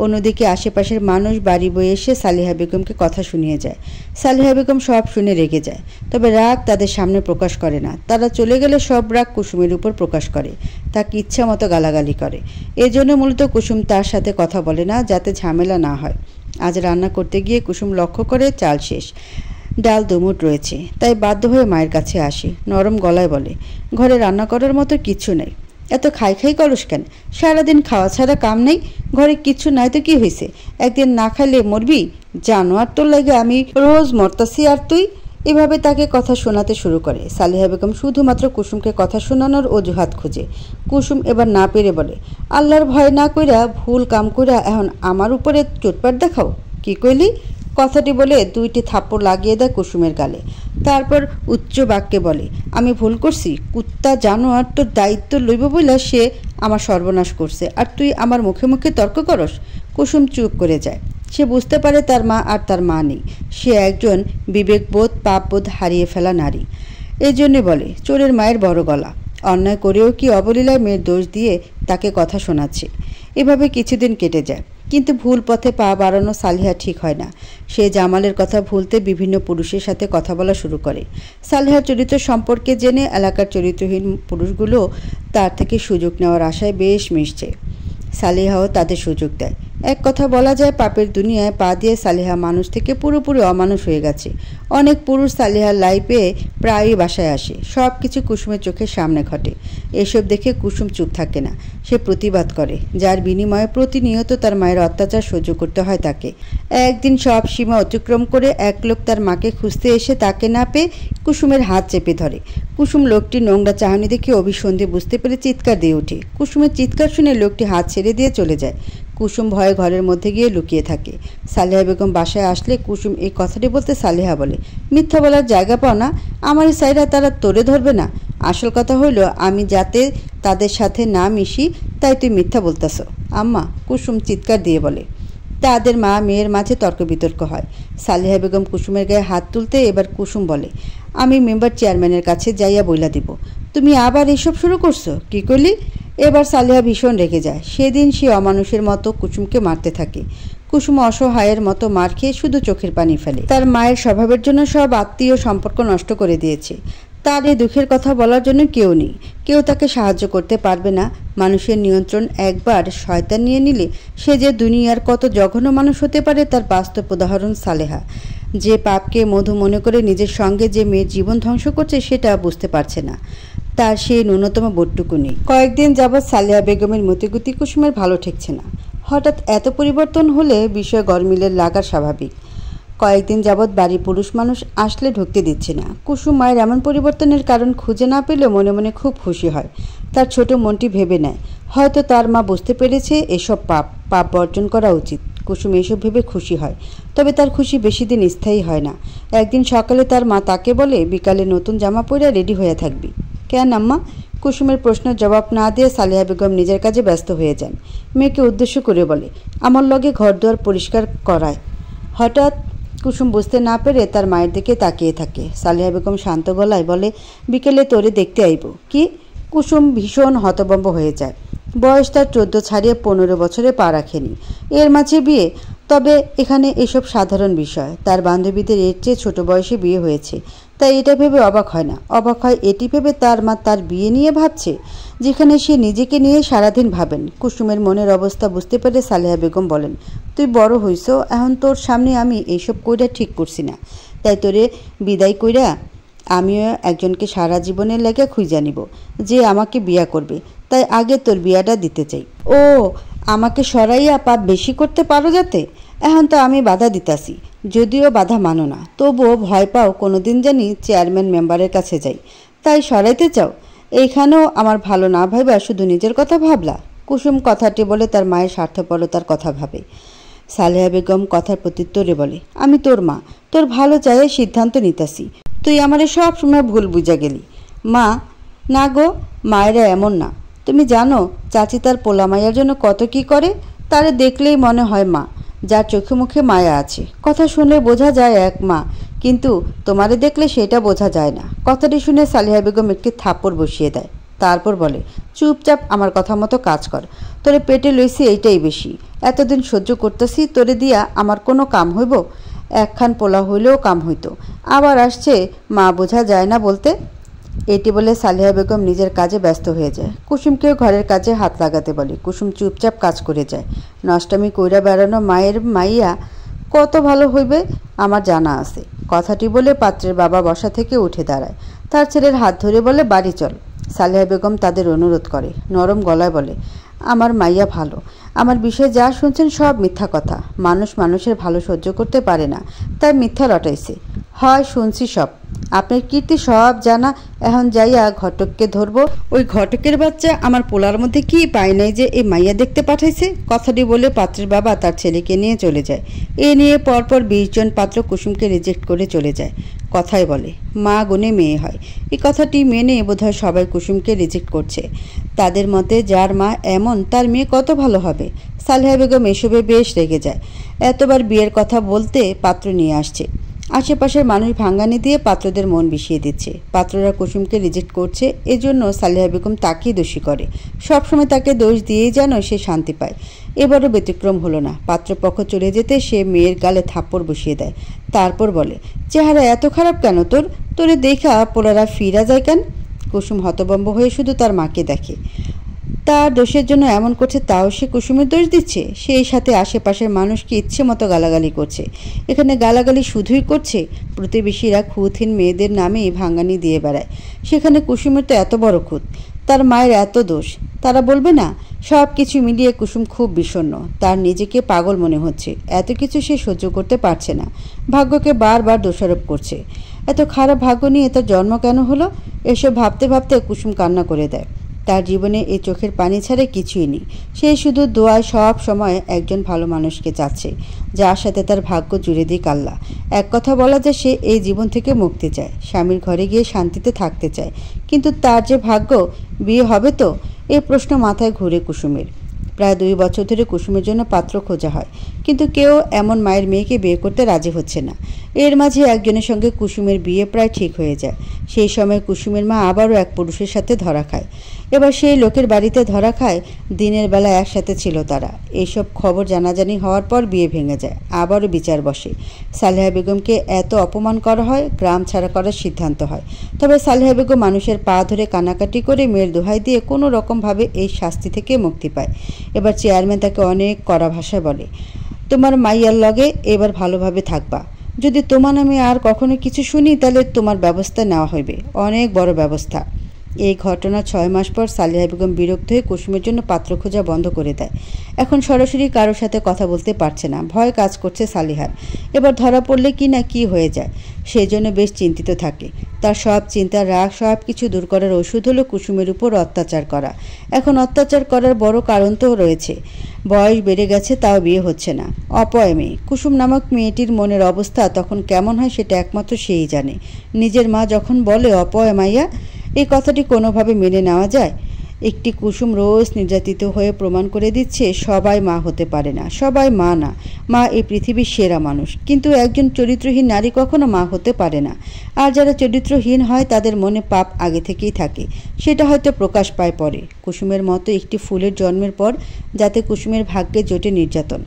Speaker 1: অন্যদিকে আশেপাশের মানুষ বাড়ি বয়ে এসে সালেহা বেগমকে কথা শুনিয়ে যায়। সালেহা বেগম সব শুনে রেগে যায়, তবে রাগ তাদের সামনে প্রকাশ করে না। তারা চলে গেলে সব রাগ কুসুমের উপর প্রকাশ করে, তাকে ইচ্ছা মতো গালাগালি করে। এজন্য মূলত কুসুম তার সাথে কথা বলে না, যাতে ঝামেলা না হয়। আজ রান্না করতে গিয়ে কুসুম লক্ষ্য করে চাল শেষ, ডাল দুমুট রয়েছে, তাই বাধ্য হয়ে মায়ের কাছে আসে। নরম গলায় বলে, ঘরে রান্না করার মতো কিছু নেই, এত খাই খাই করস কেন? সারাদিন খাওয়া ছাড়া কাম নেই, ঘরে কিচ্ছু নাই তো কি হয়েছে? একদিন না খাইলে মরবি? জানোয়ার তোর লাগে আমি রোজ মরতাছি আর তুই? এভাবে তাকে কথা শোনাতে শুরু করে। সালেহা বেগম শুধুমাত্র কুসুমকে কথা শোনানোর অজুহাত খুঁজে। কুসুম এবার না পেরে বলে, আল্লাহর ভয় না কইরা ভুল কাম কইরা এখন আমার উপরে চোটপাট দেখাও? কি কইলি? কথাটি বলে দুইটি থাপ্পড় লাগিয়ে দেয় কুসুমের গালে। তারপর উচ্চ বাক্যে বলে, আমি ভুল করছি? কুত্তা জানোয়ার তোর দায়িত্ব লইব বইলা সে আমার সর্বনাশ করছে, আর তুই আমার মুখে মুখে তর্ক করস? কুসুম চুপ করে যায়। সে বুঝতে পারে তার মা আর তার মা নেই। সে একজন বিবেকবোধ পাপবোধ হারিয়ে ফেলা নারী। এজন্যে বলে, চোরের মায়ের বড় গলা। অন্যায় করেও কি অবলীলায় মেয়ের দোষ দিয়ে তাকে কথা শোনাচ্ছে। এভাবে কিছুদিন কেটে যায়, কিন্তু ভুল পথে পা বাড়ানো সালেহা ঠিক হয় না। সে জামালের কথা ভুলতে বিভিন্ন পুরুষের সাথে কথা বলা শুরু করে। সালেহার চরিত্র সম্পর্কে জেনে এলাকার চরিত্রহীন পুরুষগুলো তার থেকে সুযোগ নেওয়ার আশায় বেশ মিশছে। সালেহাও তাদের সুযোগ দেয়। এক কথা বলা যায়, পাপের দুনিয়ায় পা দিয়ে সালেহা মানুষ থেকে পুরোপুরি অমানুষ হয়ে গেছে। অনেক পুরুষ সালেহার লাইফে প্রায়ই বাসায় আসে। সব কিছু কুসুমের চোখের সামনে ঘটে। এসব দেখে কুসুম চুপ থাকে না, সে প্রতিবাদ করে, যার বিনিময়ে প্রতিনিয়ত তার মায়ের অত্যাচার সহ্য করতে হয় তাকে। একদিন সব সীমা অতিক্রম করে এক লোক তার মাকে খুঁজতে এসে তাকে না পেয়ে কুসুমের হাত চেপে ধরে। কুসুম লোকটির নোংরা চাহনি দেখে অভিসন্ধি বুঝতে পেরে চিৎকার দিয়ে ওঠে। কুসুমের চিৎকার শুনে লোকটি হাত ছেড়ে দিয়ে চলে যায়। কুসুম ভয়ে ঘরের মধ্যে গিয়ে লুকিয়ে থাকে। সালেহা বেগম বাসায় আসলে কুসুম এই কথাটি বলতে সালেহা বলে, মিথ্যা বলার জায়গা পাও না? আমার সাইরা তারা তোরে ধরবে না? আসল কথা হইল আমি যাতে তাদের সাথে না মিশি, তাই তুই মিথ্যা বলতেছ। আম্মা, কুসুম চিৎকার দিয়ে বলে। তাদের মা মেয়ের মাঝে তর্ক বিতর্ক হয়। সালেহা বেগম কুসুমের গায়ে হাত তুলতে এবার কুসুম বলে, আমি মেম্বার চেয়ারম্যানের কাছে যাইয়া বইলা দিব। তুমি আবার এসব শুরু করছো? কি করলি? এবার সালেহা ভীষণ রেগে যায়। সেদিন সে অমানুষের মতো কুসুমকে মারতে থাকে। কুসুম অসহায়ের মতো মার খেয়ে শুধু চোখের পানি ফেলে। তার মায়ের স্বভাবের জন্য সব আত্মীয় সম্পর্ক নষ্ট করে দিয়েছে। তার এই দুঃখের কথা বলার জন্য কেউ নেই, কেউ তাকে সাহায্য করতে পারবে না। মানুষের নিয়ন্ত্রণ একবার শয়তান নিয়ে নিলে সে যে দুনিয়ার কত জঘন্য মানুষ হতে পারে তার বাস্তব উদাহরণ সালেহা। যে পাপকে মধু মনে করে নিজের সঙ্গে যে মেয়ের জীবন ধ্বংস করছে সেটা বুঝতে পারছে না। তার সেই ন্যূনতম বোধটুকু নেই। কয়েকদিন যাবৎ সালেহা বেগমের মতিগতি কুসুমের ভালো ঠেকছে না। হঠাৎ এত পরিবর্তন হলে বিষয় গরমিলের লাগার স্বাভাবিক। কয়েকদিন যাবৎ বাড়ির পুরুষ মানুষ আসলে ঢুকতে দিচ্ছে না। কুসুম মায়ের এমন পরিবর্তনের কারণ খুঁজে না পেলেও মনে মনে খুব খুশি হয়। তার ছোট মনটি ভেবে নেয়, হয়তো তার মা বুঝতে পেরেছে এসব পাপ বর্জন করা উচিত। কুসুম এসব ভেবে খুশি হয়, তবে তার খুশি বেশি দিন স্থায়ী হয় না। একদিন সকালে তার মা তাকে বলে, বিকালে নতুন জামা পরে রেডি হয়ে থাকবি। কেন আম্মা? কুসুমের প্রশ্নের জবাব না দিয়ে সালেহা বেগম নিজের কাজে ব্যস্ত হয়ে যান। মেয়েকে উদ্দেশ্য করে বলে, আমার লগে ঘরদুয়ার পরিষ্কার করায়। হঠাৎ কুসুম বুঝতে না পেরে তার মায়ের দিকে তাকিয়ে থাকে। সালেহা বেগম শান্ত গলায় বলে, বিকেলে তোরে দেখতে আইব। কি? কুসুম ভীষণ হতভম্ব হয়ে যায়। বয়স তার 14 ছাড়িয়ে 15 বছরে পা রাখেনি। এর মাঝে বিয়ে? তবে এখানে এসব সাধারণ বিষয়। তার বান্ধবীদের এর চেয়ে ছোট বয়সে বিয়ে হয়েছে, তাই এটা ভেবে অবাক হয় না। অবাক হয় এটি ভেবে তার মা তার বিয়ে নিয়ে ভাবছে, যেখানে সে নিজেকে নিয়ে সারাদিন ভাবেন। কুসুমের মনের অবস্থা বুঝতে পেরে সালেহা বেগম বলেন, তুই বড় হইছ, এখন তোর সামনে আমি এইসব কইরা ঠিক করছি না, তাই তোরে বিদায় কইরা আমিও একজনকে সারা জীবনের লেগে খুঁজা নিব, যে আমাকে বিয়া করবে। তাই আগে তোর বিয়াটা দিতে চাই। ও, আমাকে সরাইয়া পাপ বেশি করতে পারো যাতে? এখন তো আমি বাধা দিতাছি, যদিও বাধা মানো না, তবুও ভয় পাও কোনোদিন জানি চেয়ারম্যান মেম্বারের কাছে যাই, তাই সরাইতে চাও? এইখানেও আমার ভালো না ভাইবা শুধু নিজের কথা ভাবলা? কুসুম কথাটি বলে তার মায়ের স্বার্থপরতার কথা ভাবে। সালেহা বেগম কথার প্রত্যুত্তরে বলে, আমি তোর মা, তোর ভালো চাইয়ে সিদ্ধান্ত নিতাছি। তুই আমারে সব সময় ভুল বুঝা গেলি। মা, না গো, মায়েরা এমন না। তুমি জানো চাচি তার পোলা মাইয়ার জন্য কত কি করে? তারে দেখলেই মনে হয় মা, যার চোখে মুখে মায়া আছে। কথা শুনলে বোঝা যায় এক মা, কিন্তু তোমারে দেখলে সেটা বোঝা যায় না। কথাটি শুনে সালিহা বেগম একটি থাপ্পড় বসিয়ে দেয়। তারপর বলে, চুপচাপ আমার কথা মতো কাজ কর। তোরে পেটে লইছি এইটাই বেশি। এতদিন সহ্য করতেছি, তোরে দিয়া আমার কোনো কাম হইব? একখান পোলা হইলেও কাম হইতো। আবার আসছে মা বোঝা যায় না বলতে। এটি বলে সালিহা বেগম নিজের কাজে ব্যস্ত হয়ে যায়। কুসুমকেও ঘরের কাজে হাত লাগাতে বলে। কুসুম চুপচাপ কাজ করে যায়। নষ্টামি কইরা বেড়ানো মায়ের মাইয়া কত ভালো হইবে আমার জানা আছে। কথাটি বলে পাত্রের বাবা বসা থেকে উঠে দাঁড়ায়। তার ছেলের হাত ধরে বলে, বাড়ি চল। সালিহা বেগম তাদের অনুরোধ করে। নরম গলায় বলে, আমার মাইয়া ভালো। আমার বিষয়ে যা শুনছেন সব মিথ্যা কথা। মানুষ মানুষের ভালো সহ্য করতে পারে না, তাই মিথ্যা রটাইছে। হয় শুনছি সব, আপনার কীর্তি সব জানা। এখন যাইয়া ঘটককে ধরবো। ওই ঘটকের বাচ্চা আমার পোলার মধ্যে কি পায় নাই যে এই মাইয়া দেখতে পাঠাইছে। কথাটি বলে পাত্রের বাবা তার ছেলেকে নিয়ে চলে যায়। এ নিয়ে পরপর 20 জন পাত্র কুসুমকে রিজেক্ট করে চলে যায়। কথাই বলে, মা গুণে মেয়ে হয়। এই কথাটি মেনে বোধহয় সবাই কুসুমকে রিজেক্ট করছে। তাদের মতে যার মা এমন তার মেয়ে কত ভালো হবে। সালিহা বেগম এসবে বেশ রেগে যায়। এতবার বিয়ের কথা বলতে পাত্র নিয়ে আসছে। আশেপাশের মানুষ ভাঙ্গানি দিয়ে পাত্রদের মন বিষিয়ে দিচ্ছে। পাত্ররা কুসুমকে রিজেক্ট করছে, এজন্য সালিহা বেগম তাকেই দোষী করে। সবসময় তাকে দোষ দিয়েই যেন সে শান্তি পায়। এবারও ব্যতিক্রম হলো না। পাত্রপক্ষ চলে যেতে সে মেয়ের গালে থাপ্পড় বসিয়ে দেয়। তারপর বলে, চেহারা এত খারাপ কেন তোর? তোরে দেখা পোলারা ফিরা যায় কেন? কুসুম হতভম্ব হয়ে শুধু তার মাকে দেখে। তার দোষের জন্য এমন করছে, তাও সে কুসুমের দোষ দিচ্ছে। সেই সাথে আশেপাশের মানুষকে ইচ্ছে মতো গালাগালি করছে। এখানে গালাগালি শুধুই করছে, প্রতিবেশীরা খুঁতহীন মেয়েদের নামে ভাঙ্গানি দিয়ে বেড়ায়। সেখানে কুসুমের তো এত বড় খুঁত, তার মায়ের এত দোষ, তারা বলবে না? সব কিছু মিলিয়ে কুসুম খুব বিষণ্ণ। তার নিজেকে পাগল মনে হচ্ছে। এত কিছু সে সহ্য করতে পারছে না। ভাগ্যকে বারবার দোষারোপ করছে। এত খারাপ ভাগ্য নিয়ে তার জন্ম কেন হলো? এসব ভাবতে ভাবতে কুসুম কান্না করে দেয়। তার জীবনে এই চোখের পানি ছাড়া কিছুই নেই। সে শুধু দোয়ায় সব সময় একজন ভালো মানুষকে চাচ্ছে, যার সাথে তার ভাগ্য জুড়ে দিক আল্লাহ। এক কথা বলা যায়, সে এই জীবন থেকে মুক্তি চায়, স্বামীর ঘরে গিয়ে শান্তিতে থাকতে চায়। কিন্তু তার যে ভাগ্য, বিয়ে হবে তো? এই প্রশ্ন মাথায় ঘুরে কুসুমের। প্রায় 2 বছর ধরে কুসুমের জন্য পাত্র খোঁজা হয়, কিন্তু কেউ এমন মায়ের মেয়েকে বিয়ে করতে রাজি হচ্ছে না। এর মাঝে একজনের সঙ্গে কুসুমের বিয়ে প্রায় ঠিক হয়ে যায়। সেই সময় কুসুমের মা আবারও এক পুরুষের সাথে ধরা খায়। এবার সেই লোকের বাড়িতে ধরা খায়। দিনের বেলা একসাথে ছিল তারা। এইসব খবর জানাজানি হওয়ার পর বিয়ে ভেঙে যায়। আবারও বিচার বসে। সালেহা বেগমকে এত অপমান করা হয়, গ্রাম ছাড়া করার সিদ্ধান্ত হয়। তবে সালেহা বেগম মানুষের পা ধরে কানাকাটি করে মেয়ের দোহাই দিয়ে কোনো রকমভাবে এই শাস্তি থেকে মুক্তি পায়। এবার চেয়ারম্যান তাকে অনেক কড়া ভাষায় বলে, তোমার মাইয়ার লগে এবার ভালোভাবে থাকবা। যদি তোমার নামে আর কখনো কিছু শুনি, তাহলে তোমার ব্যবস্থা নেওয়া হইবে, অনেক বড় ব্যবস্থা। এই ঘটনা 6 মাস পর সালেহা বেগম বিরক্ত হয়ে কুসুমের জন্য পাত্র খোঁজা বন্ধ করে দেয়। এখন সরাসরি কারোর সাথে কথা বলতে পারছে না, ভয় কাজ করছে সালিহার। এবার ধরা পড়লে কি না কি হয়ে যায়, সেই জন্য বেশ চিন্তিত থাকে। তার সব চিন্তা, রাগ সব কিছু দূর করার ওষুধ হলো কুসুমের উপর অত্যাচার করা। এখন অত্যাচার করার বড় কারণ তো রয়েছে, বয়স বেড়ে গেছে, তাও বিয়ে হচ্ছে না। অপয়া মেয়ে। কুসুম নামক মেয়েটির মনের অবস্থা তখন কেমন হয় সেটা একমাত্র সেই জানে। নিজের মা যখন বলে অপয়া মাইয়া, এই কথাটি কোনোভাবে মেনে নেওয়া যায়? একটি কুসুম রোজ নির্যাতিত হয়ে প্রমাণ করে দিচ্ছে সবাই মা হতে পারে না, সবাই মা না। মা এই পৃথিবীর সেরা মানুষ, কিন্তু একজন চরিত্রহীন নারী কখনো মা হতে পারে না। আর যারা চরিত্রহীন হয় তাদের মনে পাপ আগে থেকেই থাকে, সেটা হয়তো প্রকাশ পায় পরে। কুসুমের মতো একটি ফুলের জন্মের পর যাতে কুসুমের ভাগ্যে জোটে নির্যাতন।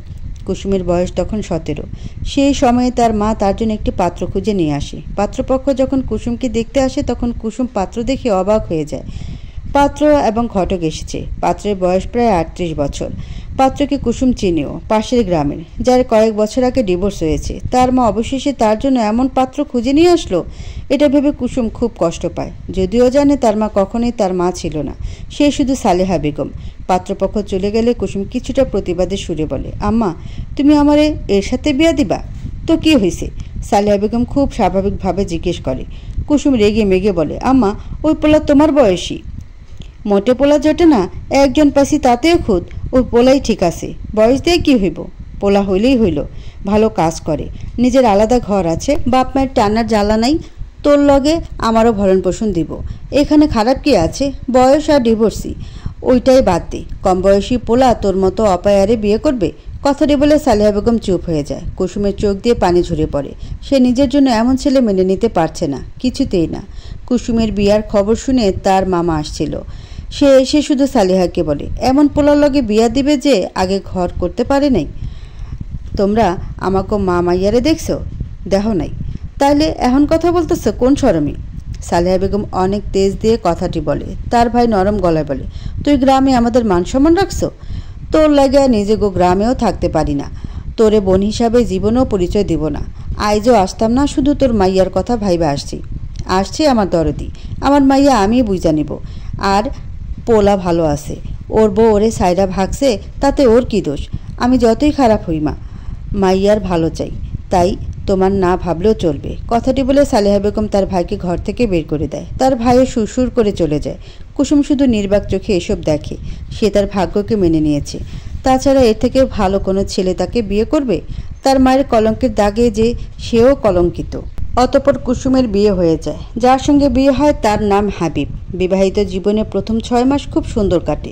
Speaker 1: কুসুমের বয়স তখন 17। সেই সময়ে তার মা তার জন্য একটি পাত্র খুঁজে নিয়ে আসে। পাত্রপক্ষ যখন কুসুমকে দেখতে আসে তখন কুসুম পাত্র দেখে অবাক হয়ে যায়। পাত্র এবং ঘটক এসেছে। পাত্রের বয়স প্রায় 38 বছর। পাত্রকে কুসুম চিনেও, পাশের গ্রামের, যার কয়েক বছর আগে ডিভোর্স হয়েছে। তার মা অবশেষে তার জন্য এমন পাত্র খুঁজে নিয়ে আসলো, এটা ভেবে কুসুম খুব কষ্ট পায়। যদিও জানে তার মা কখনোই তার মা ছিল না, সে শুধু সালেহা বেগম। পাত্রপক্ষ চলে গেলে কুসুম কিছুটা প্রতিবাদের সুরে বলে, আম্মা তুমি আমারে এর সাথে বিয়া দিবা? তো কি হয়েছে? সালেহা বেগম খুব স্বাভাবিকভাবে জিজ্ঞেস করে। কুসুম রেগে মেগে বলে, আম্মা ওই পোলা তোমার বয়সী। মোটে পোলা জোটে না, একজন পাশি তাতেও খুদ। ওই পোলাই ঠিক আছে, বয়স দিয়ে কি হইব? পোলা হইলেই হইল, ভালো কাজ করে, নিজের আলাদা ঘর আছে, বাপ মায়ের টানার জ্বালা নাই, তোর লগে আমারও ভরণ পোষণ দিব। এখানে খারাপ কি আছে? বয়স আর ডিভোর্সি, ওইটাই বাদ দে। কম বয়সী পোলা তোর মতো অপায়ারে বিয়ে করবে? কথাটি বলে সালেহা বেগম চুপ হয়ে যায়। কুসুমের চোখ দিয়ে পানি ঝরে পড়ে। সে নিজের জন্য এমন ছেলে মেনে নিতে পারছে না, কিছুতেই না। কুসুমের বিয়ার খবর শুনে তার মামা আসছিল। সে এসে শুধু সালেহাকে বলে, এমন পোলার লগে বিয়া দিবে যে আগে ঘর করতে পারে নাই। তোমরা আমাকে মা মাইয়ারে দেখছো? দেখো নাই? তাইলে এখন কথা বলতেছ কোন শরমে? সালেহা বেগম অনেক তেজ দিয়ে কথাটি বলে। তার ভাই নরম গলায় বলে, তুই গ্রামে আমাদের মান সম্মান রাখছো? তোর লাগে নিজে গ্রামেও থাকতে পারি না। তোরে বোন হিসাবে জীবনেও পরিচয় দিব না। আইজও আসতাম না, শুধু তোর মাইয়ার কথা ভাইবা আসছি আমার দরদি। আমার মাইয়া আমি বুঝা নিব। আর পোলা ভালো আছে, ওর বউ ওরে সাইরা ভাগছে, তাতে ওর কি দোষ? আমি যতই খারাপ হই মা, মাইয়ার ভালো চাই, তাই তোমার না ভাবলেও চলবে। কথাটি বলে সালেহা বেগম তার ভাইকে ঘর থেকে বের করে দেয়। তার ভাইও সুরসুর করে চলে যায়। কুসুম শুধু নির্বাক চোখে এসব দেখে। সে তার ভাগ্যকে মেনে নিয়েছে। তাছাড়া এর থেকে ভালো কোনো ছেলে তাকে বিয়ে করবে? তার মায়ের কলঙ্কের দাগে যে সেও কলঙ্কিত। অতঃপর কুসুমের বিয়ে হয়ে যায়। যার সঙ্গে বিয়ে হয় তার নাম হাবিব। বিবাহিত জীবনে প্রথম 6 মাস খুব সুন্দর কাটে।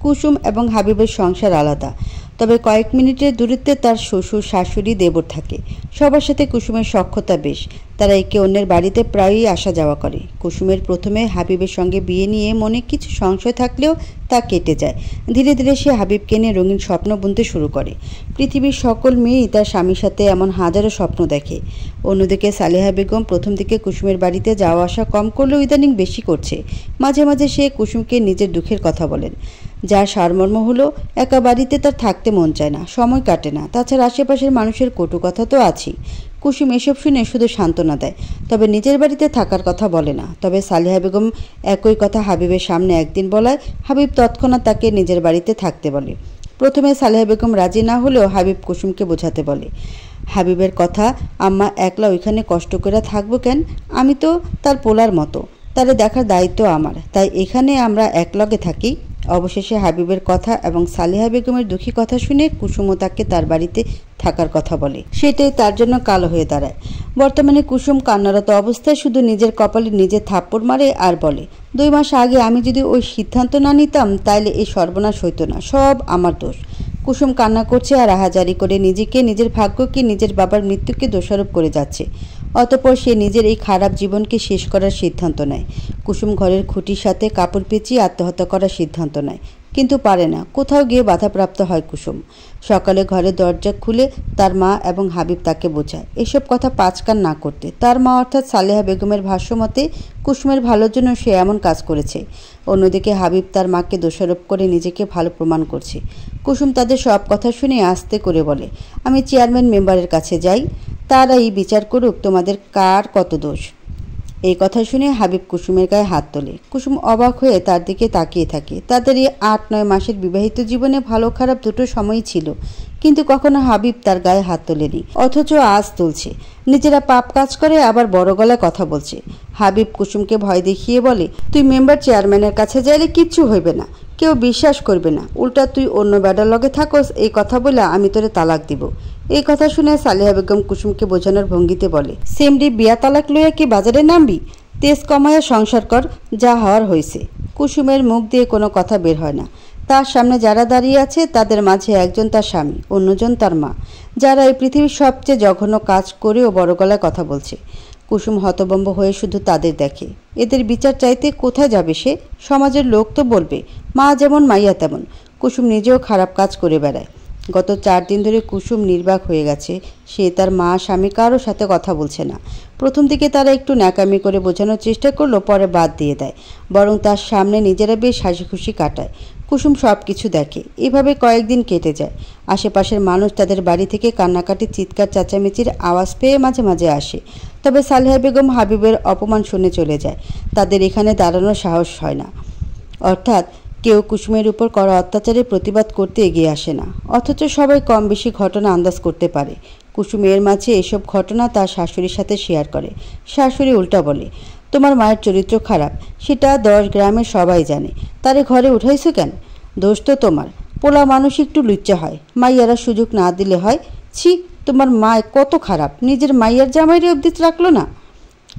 Speaker 1: কুসুম এবং হাবিবের সংসার আলাদা, তবে কয়েক মিনিটের দূরত্বে তার শ্বশুর শাশুড়ি দেবর থাকে। সবার সাথে কুসুমের সখ্যতা বেশ। তারা একে অন্যের বাড়িতে প্রায়ই আসা যাওয়া করে। কুসুমের প্রথমে হাবিবের সঙ্গে বিয়ে নিয়ে মনে কিছু সংশয় থাকলেও তা কেটে যায়। ধীরে ধীরে সে হাবিবকে নিয়ে রঙিন স্বপ্ন বুনতে শুরু করে। পৃথিবীর সকল মেয়েই তার স্বামীর সাথে এমন হাজারো স্বপ্ন দেখে। অন্যদিকে সালেহা বেগম প্রথম দিকে কুসুমের বাড়িতে যাওয়া আসা কম করলেও ইদানিং বেশি করছে। মাঝে মাঝে সে কুসুমকে নিজের দুঃখের কথা বলেন, যার সারমর্ম হলো একা বাড়িতে তার থাকতে মন চায় না, সময় কাটে না। তাছাড়া আশেপাশের মানুষের কটু কথা তো আছেই। কুসুম এসব শুনে শুধু সান্ত্বনা দেয়, তবে নিজের বাড়িতে থাকার কথা বলে না। তবে সালেহা বেগম একই কথা হাবিবের সামনে একদিন বলায় হাবিব তৎক্ষণাৎ তাকে নিজের বাড়িতে থাকতে বলে। প্রথমে সালেহা বেগম রাজি না হলেও হাবিব কুসুমকে বোঝাতে বলে। হাবিবের কথা, আম্মা একলা ওইখানে কষ্ট করে থাকবো কেন? আমি তো তার পোলার মতো, তারে দেখার দায়িত্ব আমার, তাই এখানে আমরা একলগে থাকি। অবশেষে হাবিবের কথা এবং সালেহা বেগমের দুঃখী কথা শুনে কুসুমও তাকে তার বাড়িতে থাকার কথা বলে। সেটাই তার জন্য কালো হয়ে দাঁড়ায়। বর্তমানে কুসুম কান্নারত অবস্থায় শুধু নিজের কপালে নিজে থাপ্পড় মারে আর বলে, 2 মাস আগে আমি যদি ওই সিদ্ধান্ত না নিতাম তাইলে এই সর্বনাশ হইতো না, সব আমার দোষ। কুসুম কান্না করছে আর আহাজারি করে নিজেকে, নিজের ভাগ্যকে, নিজের বাবার মৃত্যুকে দোষারোপ করে যাচ্ছে। অতঃপর সে নিজের এই খারাপ জীবনকে শেষ করার সিদ্ধান্ত নেয়। কুসুম ঘরের খুঁটির সাথে কাপড় পেঁচিয়ে আত্মহত্যা করার সিদ্ধান্ত নেয়, কিন্তু পারে না। কোথাও গিয়ে বাধাপ্রাপ্ত হয় কুসুম। সকালে ঘরের দরজা খুলে তার মা এবং হাবিব তাকে বোঝায় এসব কথা 5 কান না করতে। তার মা অর্থাৎ সালেহা বেগমের ভাষ্যমতে কুসুমের ভালোর জন্য সে এমন কাজ করেছে। অন্যদিকে হাবিব তার মাকে দোষারোপ করে নিজেকে ভালো প্রমাণ করছে। কুসুম তাদের সব কথা শুনে আস্তে করে বলে, আমি চেয়ারম্যান মেম্বারের কাছে যাই, তারা এই বিচার করুক তোমাদের কার কত দোষ। এই কথা শুনে হাবিব কুসুমের গায়ে হাত তোলে। কুসুম অবাক হয়ে তার দিকে তাকিয়ে থাকে। তাদের এই 8-9 মাসের বিবাহিত জীবনে ভালো খারাপ দুটো সময়ই ছিল, কিন্তু কখনো হাবিব তার গায়ে হাত তোলেনি, অথচ আজ তুলছে। নিজেরা পাপ কাজ করে আবার বড় গলায় কথা বলছে। হাবিব কুসুমকে ভয় দেখিয়ে বলে, তুই মেম্বার চেয়ারম্যানের কাছে যাইলে কিচ্ছু হইবে না, কেউ বিশ্বাস করবে না, উল্টা তুই অন্য বেডার লগে থাকোস, এই কথা বলে আমি তোরে তালাক দিব। এই কথা শুনে সালেহা বেগম কুসুমকে বোঝানোর ভঙ্গিতে বলে, সেমডি বিয়া তালাক লইয়া কি বাজারে নামবি? তেজ কমায়া সংসার কর, যা হওয়ার হয়েছে। কুসুমের মুখ দিয়ে কোনো কথা বের হয় না। তার সামনে যারা দাঁড়িয়ে আছে তাদের মাঝে একজন তার স্বামী, অন্যজন তার মা, যারা এই পৃথিবীর সবচেয়ে জঘন্য কাজ করেও বড় গলায় কথা বলছে। কুসুম হতভম্ব হয়ে শুধু তাদের দেখে। এদের বিচার চাইতে কোথায় যাবে সে? সমাজের লোক তো বলবে মা যেমন মাইয়া তেমন। কুসুম নিজেও খারাপ কাজ করে বেড়ায়। গত 4 দিন ধরে কুসুম নির্বাক হয়ে গেছে। সে তার মা, স্বামী কারোর সাথে কথা বলছে না। প্রথম দিকে তারা একটু ন্যাকামি করে বোঝানোর চেষ্টা করলো, পরে বাদ দিয়ে দেয়। বরং তার সামনে নিজেরা বেশ হাসি খুশি কাটায়। কুসুম সব কিছু দেখে। এভাবে কয়েকদিন কেটে যায়। আশেপাশের মানুষ তাদের বাড়ি থেকে কান্নাকাটি, চিৎকার চেঁচামেচির আওয়াজ পেয়ে মাঝে মাঝে আসে। তবে সালেহা বেগম হাবিবের অপমান শুনে চলে যায়। তাদের এখানে দাঁড়ানোর সাহস হয় না। অর্থাৎ কেউ কুসুমের উপর করা অত্যাচারের প্রতিবাদ করতে এগিয়ে আসে না। অথচ সবাই কম বেশি ঘটনা আন্দাজ করতে পারে। কুসুম এর মাঝে এসব ঘটনা তার শাশুড়ির সাথে শেয়ার করে। শাশুড়ি উল্টা বলে, তোমার মায়ের চরিত্র খারাপ, সেটা 10 গ্রামের সবাই জানে, তারে ঘরে উঠাইছো কেন? দোষ তো তোমার। পোলা মানুষ একটু লুচ্চা হয়, মাইয়ারা সুযোগ না দিলে হয়। ছি, তোমার মা কত খারাপ, নিজের মাইয়ার জামাইরে অবধি রাখলো না।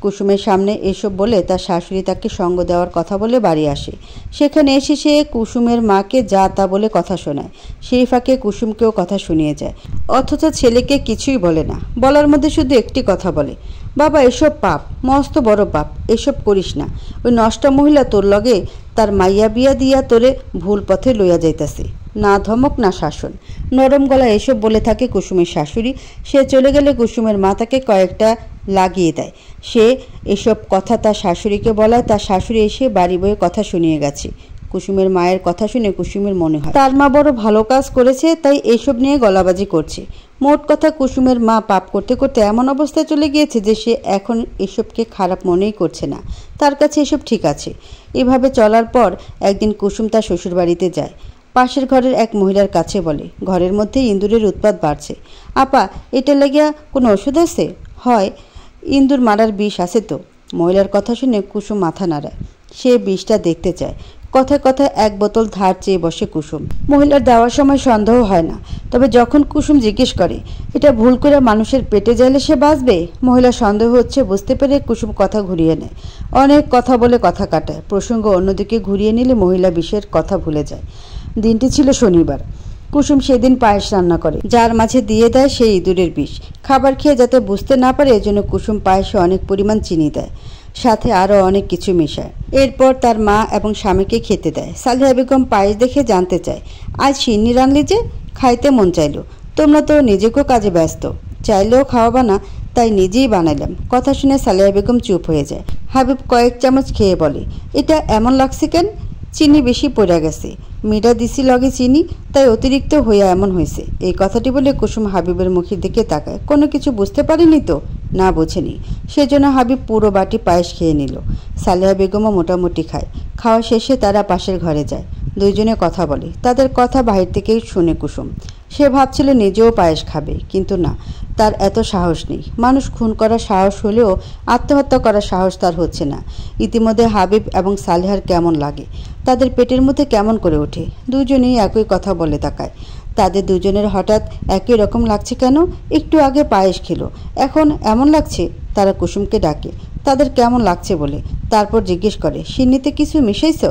Speaker 1: কুসুমের সামনে এসব বলে তার শাশুড়ি তাকে সঙ্গ দেওয়ার কথা বলে বাড়ি আসে। সেখানে এসে সে কুসুমের মাকে যা তা বলে কথা শোনায়। সেই ফাঁকে কুসুমকেও কথা শুনিয়ে যায়, অথচ ছেলেকে কিছুই বলে না। বলার মধ্যে শুধু একটি কথা বলে, বাবা এসব পাপ, মস্ত বড় পাপ, এসব করিস না। ওই নষ্ট মহিলা তোর লগে তার মাইয়া বিয়া দিয়া তোরে ভুল পথে লইয়া যাইতাছে। না ধমক না শাসন, নরম গলা এসব বলে থাকে কুসুমের শাশুড়ি। সে চলে গেলে কুসুমের মা তাকে কয়েকটা লাগিয়ে দেয়। সে এসব কথা তার শাশুড়িকে বলায় তার শাশুড়ি এসে বাড়ি বয়ে কথা শুনিয়ে গেছে। কুসুমের মায়ের কথা শুনে কুসুমের মনে হয় তার মা বড় ভালো কাজ করেছে, তাই এসব নিয়ে গলাবাজি করছে। মোট কথা কুসুমের মা পাপ করতে করতে এমন অবস্থায় চলে গিয়েছে যে সে এখন এসবকে খারাপ মনেই করছে না। তার কাছে এসব ঠিক আছে। এভাবে চলার পর একদিন কুসুম তার শ্বশুর বাড়িতে যায়। পাশের ঘরের এক মহিলার কাছে বলে, ঘরের মধ্যে ইঁদুরের উৎপাত বাড়ছে। আপা, এটা লাগিয়া কোনো ওষুধ আছে? হয়, ইঁদুর মারার বিষ আছে তো। মহিলার কথা শুনে কুসুম মাথা নাড়ায়। সে বিষটা দেখতে চায়। কথায় কথায় এক বোতল ধার চেয়ে বসে কুসুম। মহিলার দেওয়ার সময় সন্দেহ হয় না, তবে যখন কুসুম জিজ্ঞেস করে এটা ভুল করে মানুষের পেটে যাইলে সে বাঁচবে, মহিলা সন্দেহ হচ্ছে বুঝতে পেরে কুসুম কথা ঘুরিয়ে নেয়। অনেক কথা বলে কথা কাটায়। প্রসঙ্গ অন্যদিকে ঘুরিয়ে নিলে মহিলা বিষের কথা ভুলে যায়। দিনটি ছিল শনিবার। কুসুম সেদিন পায়েস রান্না করে, যার মাঝে দিয়ে দেয় সেই ইঁদুরের বিষ। খাবার খেয়ে যাতে বুঝতে না পারে এজন্য কুসুম পায়েসে অনেক পরিমাণ চিনি দেয়, সাথে আরও অনেক কিছু মেশায়। এরপর তার মা এবং স্বামীকে খেতে দেয়। সালেহা বেগম পায়েস দেখে জানতে চায়, আজ সিন্নি রানলি যে, খাইতে মন চাইল। তোমরা তো নিজেকেও কাজে ব্যস্ত, চাইলেও খাওয়াবা না, তাই নিজেই বানাইলাম। কথা শুনে সালেহা বেগম চুপ হয়ে যায়। হাবিব কয়েক চামচ খেয়ে বলে, এটা এমন লাগছে কেন? চিনি বেশি পড়ে গেছে, মিঠা দিছি লগে চিনি, তাই অতিরিক্ত হইয়া এমন হয়েছে। এই কথাটি বলে কুসুম হাবিবের মুখের দিকে তাকায়। কোনো কিছু বুঝতে পারেনি তো? না, বোঝেনি। সেজন্য হাবিব পুরো বাটি পায়েস খেয়ে নিল। সালেহা বেগমও মোটামুটি খায়। খাওয়া শেষে তারা পাশের ঘরে যায়। দুইজনে কথা বলে। তাদের কথা বাহির থেকেই শুনে কুসুম। সে ভাবছিল নিজেও পায়েস খাবে, কিন্তু না, তার এত সাহস নেই। মানুষ খুন করার সাহস হলেও আত্মহত্যা করার সাহস তার হচ্ছে না। ইতিমধ্যে হাবিব এবং সালেহার কেমন লাগে, তাদের পেটের মধ্যে কেমন করে ওঠে। দুজনেই একই কথা বলে তাকায়। তাদের দুজনের হঠাৎ একই রকম লাগছে কেন? একটু আগে পায়েস খেলো, এখন এমন লাগছে। তারা কুসুমকে ডাকে তাদের কেমন লাগছে বলে। তারপর জিজ্ঞেস করে, সিন্নিতে কিছু মিশাইছ?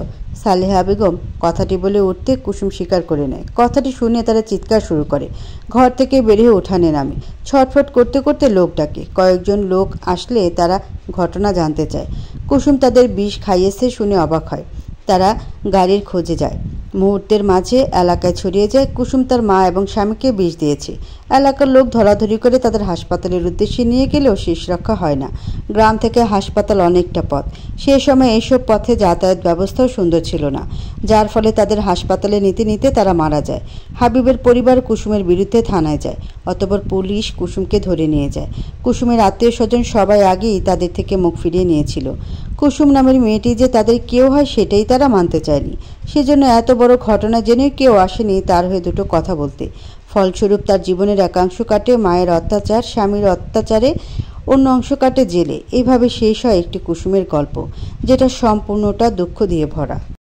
Speaker 1: সালেহা বেগম কথাটি বলে উঠতে কুসুম স্বীকার করে নেয়। কথাটি শুনে তারা চিৎকার শুরু করে। ঘর থেকে বেরিয়ে উঠানে নামে। ছটফট করতে করতে লোক ডাকে। কয়েকজন লোক আসলে তারা ঘটনা জানতে চায়। কুসুম তাদের বিষ খাইয়েছে শুনে অবাক হয়। তারা গাড়ির খোঁজে যায়। মুহূর্তের মাঝে এলাকায় ছড়িয়ে যায় কুসুম তার মা এবং স্বামীকে বিষ দিয়েছে। এলাকার লোক ধরাধরি করে তাদের হাসপাতালের উদ্দেশ্যে নিয়ে গেলেও শেষ রক্ষা হয় না। গ্রাম থেকে হাসপাতাল অনেকটা পথ। সে সময় এইসব পথে যাতায়াত ব্যবস্থাও সুন্দর ছিল না, যার ফলে তাদের হাসপাতালে নিতে নিতে তারা মারা যায়। হাবিবের পরিবার কুসুমের বিরুদ্ধে থানায় যায়। অতঃপর পুলিশ কুসুমকে ধরে নিয়ে যায়। কুসুমের আত্মীয় স্বজন সবাই আগেই তাদের থেকে মুখ ফিরিয়ে নিয়েছিল। কুসুম নামের মেয়েটি যে তাদের কেউ হয় সেটাই তারা মানতে চায়নি। সেজন্য এত বড় ঘটনা জেনে কেউ আসেনি তার হয়ে দুটো কথা বলতে। ফলস্বরূপ তার জীবনের একাংশ কাটে মায়ের অত্যাচার, স্বামীর অত্যাচারে, অন্য অংশ কাটে জেলে। এইভাবে শেষ হয় একটি কুসুমের গল্প, যেটা সম্পূর্ণটা দুঃখ দিয়ে ভরা।